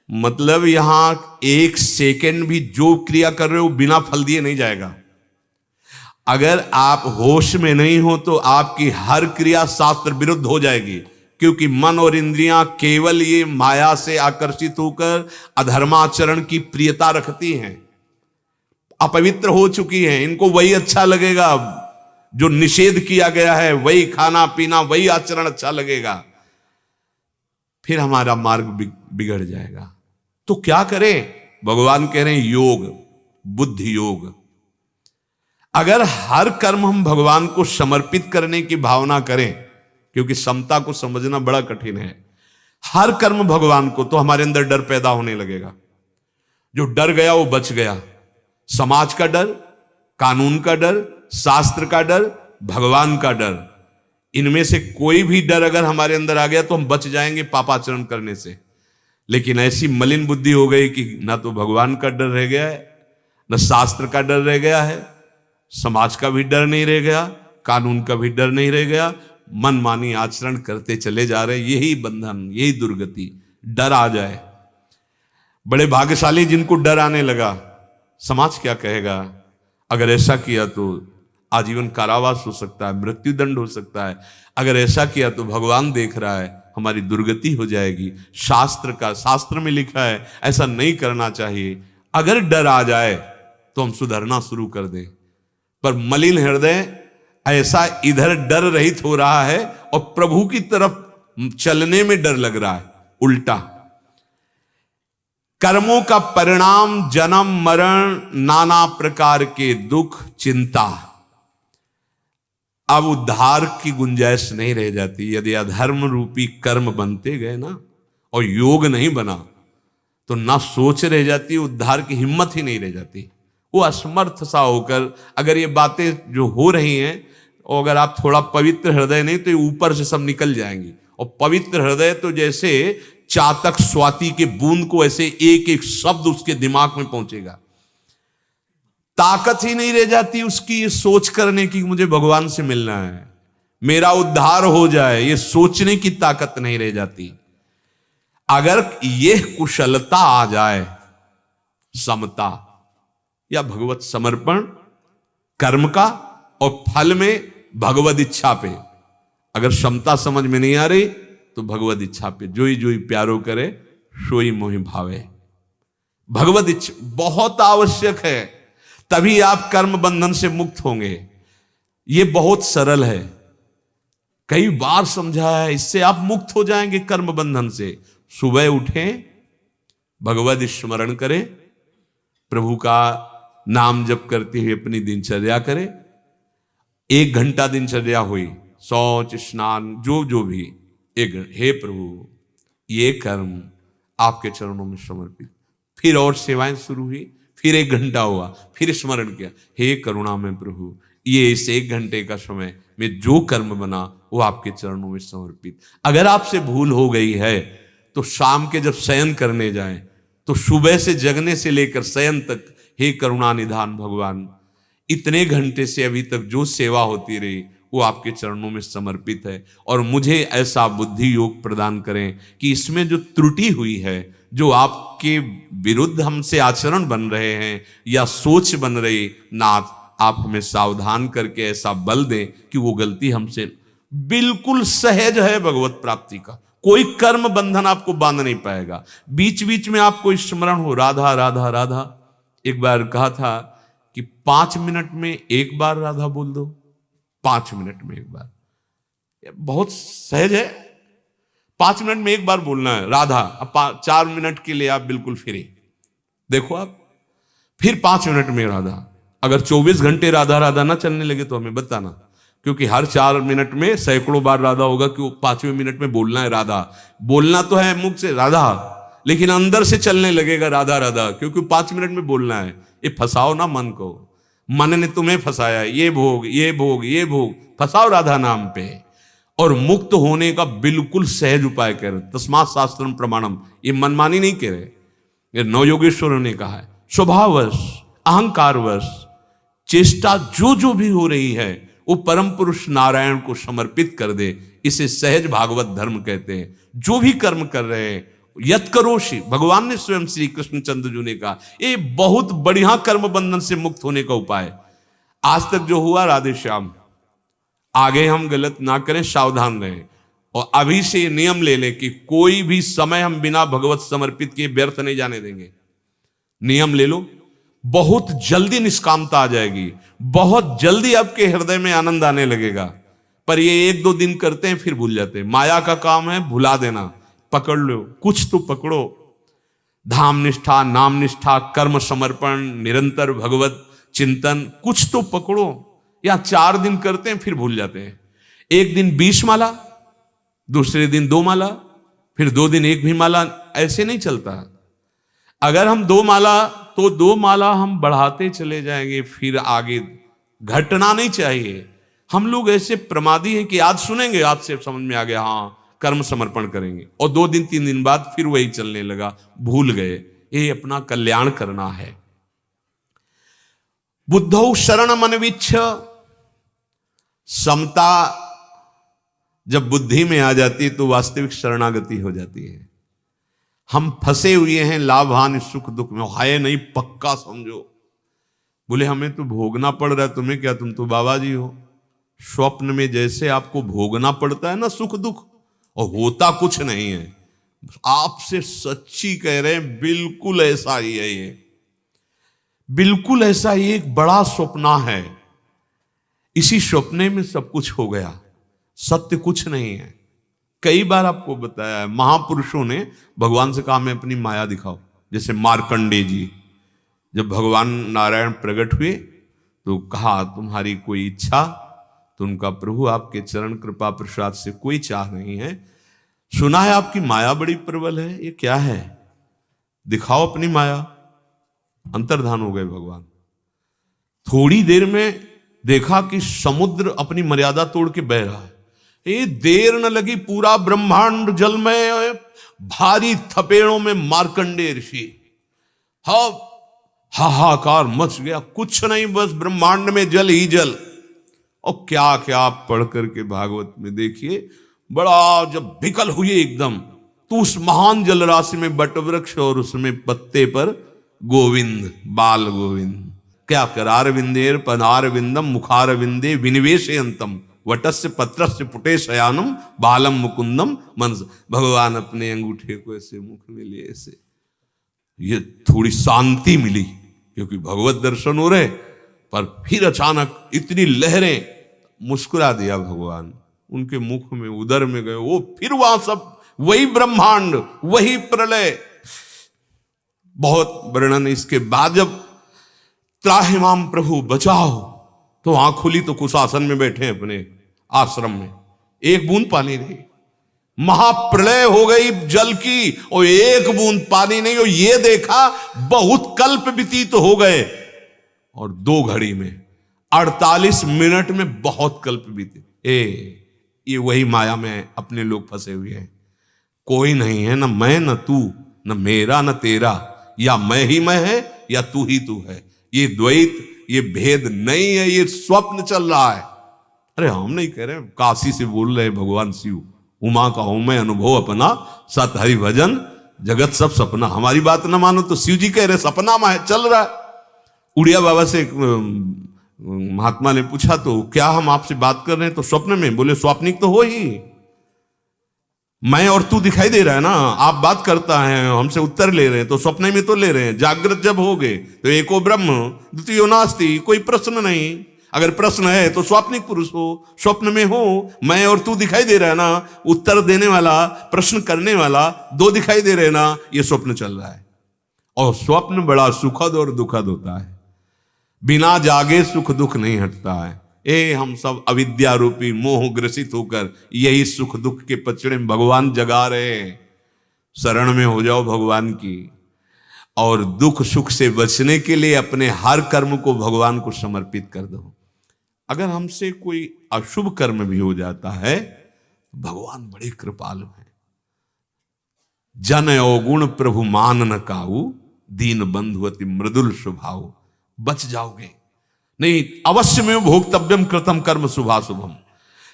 मतलब यहां 1 सेकेंड भी जो क्रिया कर रहे हो बिना फल दिए नहीं जाएगा। अगर आप होश में नहीं हो तो आपकी हर क्रिया शास्त्र विरुद्ध हो जाएगी, क्योंकि मन और इंद्रियां केवल ये माया से आकर्षित होकर अधर्माचरण की प्रियता रखती हैं, अपवित्र हो चुकी हैं। इनको वही अच्छा लगेगा जो निषेध किया गया है, वही खाना पीना, वही आचरण अच्छा लगेगा, फिर हमारा मार्ग बिगड़ जाएगा। तो क्या करें? भगवान कह रहे हैं योग, बुद्धि योग। अगर हर कर्म हम भगवान को समर्पित करने की भावना करें, क्योंकि समता को समझना बड़ा कठिन है, हर कर्म भगवान को, तो हमारे अंदर डर पैदा होने लगेगा। जो डर गया वो बच गया। समाज का डर, कानून का डर, शास्त्र का डर, भगवान का डर, इनमें से कोई भी डर अगर हमारे अंदर आ गया तो हम बच जाएंगे पापाचरण करने से। लेकिन ऐसी मलिन बुद्धि हो गई कि ना तो भगवान का डर रह गया है, न शास्त्र का डर रह गया है, समाज का भी डर नहीं रह गया, कानून का भी डर नहीं रह गया, मनमानी आचरण करते चले जा रहे। यही बंधन, यही दुर्गति, डर आ जाए। बड़े भाग्यशाली जिनको डर आने लगा। समाज क्या कहेगा? अगर ऐसा किया तो आजीवन कारावास हो सकता है, मृत्यु दंड हो सकता है। अगर ऐसा किया तो भगवान देख रहा है, हमारी दुर्गति हो जाएगी। शास्त्र में लिखा है ऐसा नहीं करना चाहिए। अगर डर आ जाए तो हम सुधरना शुरू कर दें, पर मलिन हृदय ऐसा इधर डर रहित हो रहा है और प्रभु की तरफ चलने में डर लग रहा है। उल्टा कर्मों का परिणाम जन्म मरण, नाना प्रकार के दुख, चिंता। अब उद्धार की गुंजाइश नहीं रह जाती। यदि अधर्म रूपी कर्म बनते गए ना और योग नहीं बना तो ना सोच रह जाती, उद्धार की हिम्मत ही नहीं रह जाती। वो असमर्थ सा होकर, अगर ये बातें जो हो रही हैं और अगर आप थोड़ा पवित्र हृदय नहीं तो ये ऊपर से सब निकल जाएंगी। और पवित्र हृदय तो जैसे चातक स्वाति के बूंद को ऐसे एक एक शब्द उसके दिमाग में पहुंचेगा। ताकत ही नहीं रह जाती उसकी ये सोच करने की मुझे भगवान से मिलना है, मेरा उद्धार हो जाए, ये सोचने की ताकत नहीं रह जाती। अगर ये कुशलता आ जाए, समता या भगवत समर्पण कर्म का और फल में भगवत इच्छा पे, अगर क्षमता समझ में नहीं आ रही तो भगवत इच्छा पे, जोई जोई प्यारो करे सोई मोहि भावे। भगवत इच्छा बहुत आवश्यक है, तभी आप कर्म बंधन से मुक्त होंगे। ये बहुत सरल है, कई बार समझा है, इससे आप मुक्त हो जाएंगे कर्म बंधन से। सुबह उठें, भगवत स्मरण करें, प्रभु का नाम जप करते हुए अपनी दिनचर्या करें। 1 घंटा दिनचर्या हुई, शौच स्नान जो भी, हे प्रभु ये कर्म आपके चरणों में समर्पित। फिर और सेवाएं शुरू हुई, फिर 1 घंटा हुआ, फिर स्मरण किया, हे करुणा में प्रभु ये इस 1 घंटे का समय में जो कर्म बना वो आपके चरणों में समर्पित। अगर आपसे भूल हो गई है तो शाम के जब शयन करने जाएं तो सुबह से जगने से लेकर शयन तक, हे करुणा निधान भगवान इतने घंटे से अभी तक जो सेवा होती रही वो आपके चरणों में समर्पित है। और मुझे ऐसा बुद्धि योग प्रदान करें कि इसमें जो त्रुटि हुई है, जो आपके विरुद्ध हमसे आचरण बन रहे हैं या सोच बन रही, नाथ आप हमें सावधान करके ऐसा बल दें कि वो गलती हमसे, बिल्कुल सहज है भगवत प्राप्ति का, कोई कर्म बंधन आपको बांध नहीं पाएगा। बीच बीच में आपको स्मरण हो राधा राधा राधा। एक बार कहा था कि 5 मिनट में एक बार राधा बोल दो, 5 मिनट में एक बार, बहुत सहज है। 5 मिनट में एक बार बोलना है राधा। अब 4 मिनट के लिए आप बिल्कुल फ्री, देखो आप, फिर 5 मिनट में राधा। अगर 24 घंटे राधा राधा ना चलने लगे तो हमें बताना, क्योंकि हर 4 मिनट में सैकड़ों बार राधा होगा कि 5वें मिनट में बोलना है राधा। बोलना तो है मुख से राधा, लेकिन अंदर से चलने लगेगा राधा राधा, क्योंकि 5 मिनट में बोलना है। ये फंसाओ ना मन को, मन ने तुम्हें फंसाया, ये भोग ये भोग ये भोग, फंसाओ राधा नाम पे। और मुक्त होने का बिल्कुल सहज उपाय कह रहे, तस्मात् शास्त्रम प्रमाणम, ये मनमानी नहीं कह रहे, ये नवयोगेश्वरों ने कहा है। स्वभाववश अहंकारवश चेष्टा जो जो भी हो रही है वो परम पुरुष नारायण को समर्पित कर दे, इसे सहज भागवत धर्म कहते हैं। जो भी कर्म कर रहे हैं यत करोषि, भगवान ने स्वयं श्री कृष्ण चंद्र जी ने कहा, ये बहुत बढ़िया कर्म बंधन से मुक्त होने का उपाय। आज तक जो हुआ राधे श्याम, आगे हम गलत ना करें, सावधान रहें। और अभी से ये नियम ले लें कि कोई भी समय हम बिना भगवत समर्पित किए व्यर्थ नहीं जाने देंगे। नियम ले लो, बहुत जल्दी निष्कामता आ जाएगी, बहुत जल्दी आपके हृदय में आनंद आने लगेगा। पर ये 1-2 दिन करते हैं फिर भूल जाते हैं। माया का काम है भुला देना। पकड़ लो, कुछ तो पकड़ो, धाम निष्ठा, नाम निष्ठा, कर्म समर्पण, निरंतर भगवत चिंतन, कुछ तो पकड़ो। या 4 दिन करते हैं फिर भूल जाते हैं। एक दिन 20 माला, दूसरे दिन 2 माला, फिर 2 दिन 1 भी माला, ऐसे नहीं चलता। अगर हम 2 माला तो 2 माला हम बढ़ाते चले जाएंगे, फिर आगे घटना नहीं चाहिए। हम लोग ऐसे प्रमादी हैं कि आज सुनेंगे, आज से समझ में आ गया, हाँ कर्म समर्पण करेंगे, और 2 दिन 3 दिन बाद फिर वही चलने लगा, भूल गए। ये अपना कल्याण करना है। बुद्धौ शरणम अन्विच्छ, समता जब बुद्धि में आ जाती है तो वास्तविक शरणागति हो जाती है। हम फंसे हुए हैं लाभ हानि सुख दुख में, हाय नहीं पक्का समझो। बोले हमें तो भोगना पड़ रहा है, तुम्हें क्या, तुम तो बाबा जी हो। स्वप्न में जैसे आपको भोगना पड़ता है ना सुख दुख, और होता कुछ नहीं है, आपसे सच्ची कह रहे हैं, बिल्कुल ऐसा ही है। ये बिल्कुल ऐसा ही एक बड़ा स्वप्न है। इसी स्वप्ने में सब कुछ हो गया, सत्य कुछ नहीं है। कई बार आपको बताया है, महापुरुषों ने भगवान से कहा हमें अपनी माया दिखाओ। जैसे मार्कंडे जी, जब भगवान नारायण प्रकट हुए तो कहा तुम्हारी कोई इच्छा, तो उनका प्रभु आपके चरण कृपा प्रसाद से कोई चाह नहीं है, सुना है आपकी माया बड़ी प्रबल है, ये क्या है, दिखाओ अपनी माया। अंतर्धान हो गए भगवान। थोड़ी देर में देखा कि समुद्र अपनी मर्यादा तोड़ के बह रहा है। ये देर न लगी, पूरा ब्रह्मांड जलमय, भारी थपेड़ों में मार्कंडेय ऋषि, हाहाकार मच गया, कुछ नहीं बस ब्रह्मांड में जल ही जल। और क्या क्या आप पढ़ करके भागवत में देखिए, बड़ा जब विकल हुए एकदम, तो उस महान जल राशि में बटवृक्ष और उसमें पत्ते पर गोविंद, बाल गोविंद, क्या करार विंदेर पदार विंदम मुखार विंदे विनिवेशयंतम वटस्य पत्रस्य पुटे शयानम बालम मुकुंदम मनस। भगवान अपने अंगूठे को ऐसे मुख में लिए, ऐसे ये थोड़ी शांति मिली, क्योंकि भगवत दर्शन हो रहे। पर फिर अचानक इतनी लहरें, मुस्कुरा दिया भगवान, उनके मुख में उदर में गए वो, फिर वहां सब वही ब्रह्मांड, वही प्रलय। बहुत वर्णन। इसके बाद जब त्राहिमाम प्रभु बचाओ, तो आंख खुली तो कुछ आसन में बैठे अपने आश्रम में, एक बूंद पानी नहीं, महाप्रलय हो गई जल की, और एक बूंद पानी नहीं। और ये देखा बहुत कल्प व्यतीत हो गए, और 2 घड़ी में 48 मिनट में बहुत कल्प बीते। ये वही माया में अपने लोग फंसे हुए हैं। कोई नहीं है, न मैं न तू, न मेरा न तेरा, या मैं ही मैं है या तू ही तू है। ये द्वैत ये भेद नहीं है, ये स्वप्न चल रहा है। अरे हम नहीं कह रहे, काशी से बोल रहे भगवान शिव, उमा का हूं मैं अनुभव अपना, सत हरि भजन जगत सब सपना। हमारी बात ना मानो तो शिव जी कह रहे सपना में चल रहा है। उड़िया बाबा से महात्मा ने पूछा तो क्या हम आपसे बात कर रहे हैं तो स्वप्न में? बोले स्वाप्निक तो हो ही, मैं और तू दिखाई दे रहा है ना, आप बात करता है हमसे उत्तर ले रहे हैं तो स्वप्न में तो ले रहे हैं। जागृत जब हो गए तो एको ब्रह्म द्वितीयो नास्ति, कोई प्रश्न नहीं। अगर प्रश्न है तो स्वाप्निक पुरुष हो, स्वप्न में हो मैं और तू दिखाई दे रहा है ना, उत्तर देने वाला प्रश्न करने वाला दो दिखाई दे रहे हैं ना, ये स्वप्न चल रहा है। और स्वप्न बड़ा सुखद और दुखद होता है, बिना जागे सुख दुख नहीं हटता है। हम सब अविद्या रूपी मोह ग्रसित होकर यही सुख दुख के पचड़े में भगवान जगा रहे हैं। शरण में हो जाओ भगवान की, और दुख सुख से बचने के लिए अपने हर कर्म को भगवान को समर्पित कर दो। अगर हमसे कोई अशुभ कर्म भी हो जाता है, भगवान बड़े कृपालु हैं। जन अवगुण प्रभु मान न काऊ, दीन बंधु अति मृदुल स्वभाव। बच जाओगे नहीं, अवश्य में भोक्तव्यम कृतम कर्म शुभाशुभम।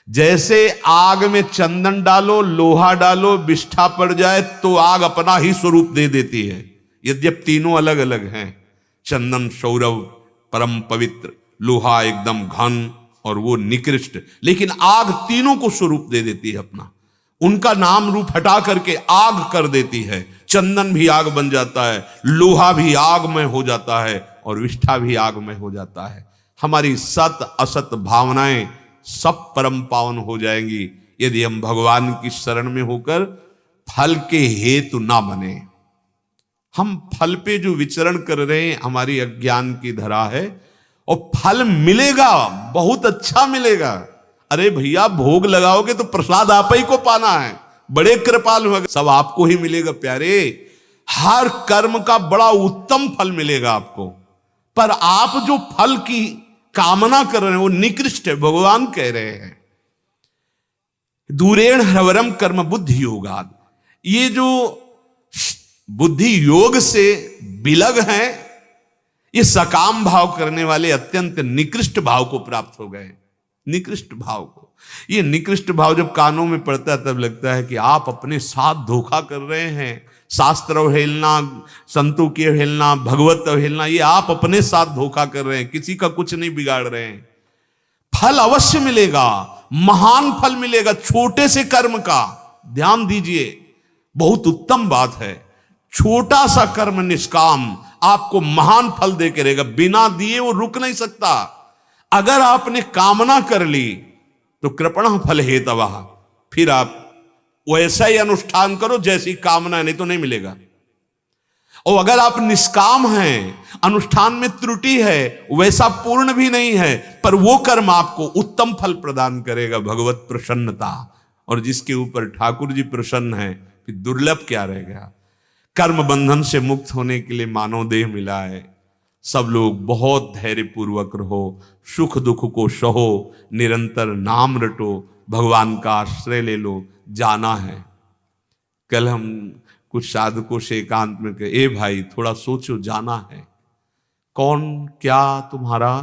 जैसे आग में चंदन डालो, लोहा डालो, बिष्ठा पड़ जाए तो आग अपना ही स्वरूप दे देती है। यद्यप तीनों अलग अलग हैं, चंदन सौरव परम पवित्र, लोहा एकदम घन और वो निकृष्ट, लेकिन आग तीनों को स्वरूप दे देती है अपना। उनका नाम रूप हटा करके आग कर देती है। चंदन भी आग बन जाता है, लोहा भी आग में हो जाता है, और विष्ठा भी आग में हो जाता है। हमारी सत असत भावनाएं सब परम पावन हो जाएंगी यदि हम भगवान की शरण में होकर फल के हेतु ना बने। हम फल पे जो विचरण कर रहे हैं हमारी अज्ञान की धरा है, और फल मिलेगा, बहुत अच्छा मिलेगा। अरे भैया भोग लगाओगे तो प्रसाद आप ही को पाना है, बड़े कृपालु है, सब आपको ही मिलेगा प्यारे। हर कर्म का बड़ा उत्तम फल मिलेगा आपको, पर आप जो फल की कामना कर रहे हैं वो निकृष्ट है। भगवान कह रहे हैं दूरेण ह्रवरम कर्म बुद्धि योगाद। ये जो बुद्धि योग से विलग हैं, ये सकाम भाव करने वाले अत्यंत निकृष्ट भाव को प्राप्त हो गए। निकृष्ट भाव को, ये निकृष्ट भाव जब कानों में पड़ता है तब लगता है कि आप अपने साथ धोखा कर रहे हैं। शास्त्र अवहेलना, संतों की अवहेलना, भगवत अवहेलना, ये आप अपने साथ धोखा कर रहे हैं, किसी का कुछ नहीं बिगाड़ रहे हैं। फल अवश्य मिलेगा, महान फल मिलेगा छोटे से कर्म का। ध्यान दीजिए, बहुत उत्तम बात है। छोटा सा कर्म निष्काम आपको महान फल दे के रहेगा, बिना दिए वो रुक नहीं सकता। अगर आपने कामना कर ली तो कृपण फल हेतवः, फिर आप वैसा ही अनुष्ठान करो जैसी कामना, नहीं तो नहीं मिलेगा। और अगर आप निष्काम हैं, अनुष्ठान में त्रुटि है, वैसा पूर्ण भी नहीं है, पर वो कर्म आपको उत्तम फल प्रदान करेगा, भगवत प्रसन्नता। और जिसके ऊपर ठाकुर जी प्रसन्न है, फिर दुर्लभ क्या रह गया। कर्म बंधन से मुक्त होने के लिए मानव देह मिला है। सब लोग बहुत धैर्य पूर्वक रहो, सुख दुख को सहो, निरंतर नाम रटो, भगवान का आश्रय ले लो, जाना है। कल हम कुछ साधकों से एकांत में कहे, ए भाई थोड़ा सोचो, जाना है। कौन क्या तुम्हारा,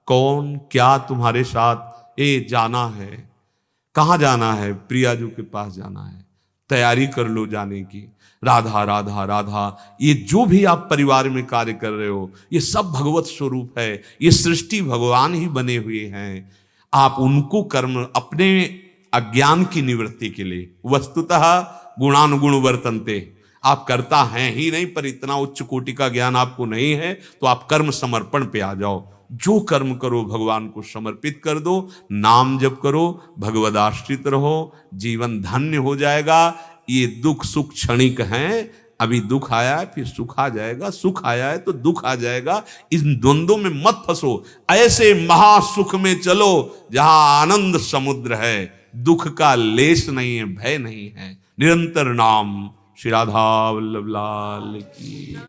कौन क्या तुम्हारे साथ, जाना है। कहाँ जाना है? प्रियाजू के पास जाना है, तैयारी कर लो जाने की। राधा राधा राधा, ये जो भी आप परिवार में कार्य कर रहे हो, ये सब भगवत स्वरूप है। ये सृष्टि भगवान ही बने हुए हैं। आप उनको कर्म अपने अज्ञान की निवृत्ति के लिए, वस्तुतः गुणानुगुण वर्तन्ते, आप करता हैं ही नहीं, पर इतना उच्च कोटि का ज्ञान आपको नहीं है तो आप कर्म समर्पण पे आ जाओ। जो कर्म करो भगवान को समर्पित कर दो, नाम जप करो, भगवद आश्रित रहो, जीवन धन्य हो जाएगा। ये दुख सुख क्षणिक हैं, अभी दुख आया है फिर सुख आ जाएगा, सुख आया है तो दुख आ जाएगा। इन द्वंद्वों में मत फंसो, ऐसे महासुख में चलो जहां आनंद समुद्र है, दुख का लेश नहीं है, भय नहीं है। निरंतर नाम। श्री राधा वल्लभ लाल की।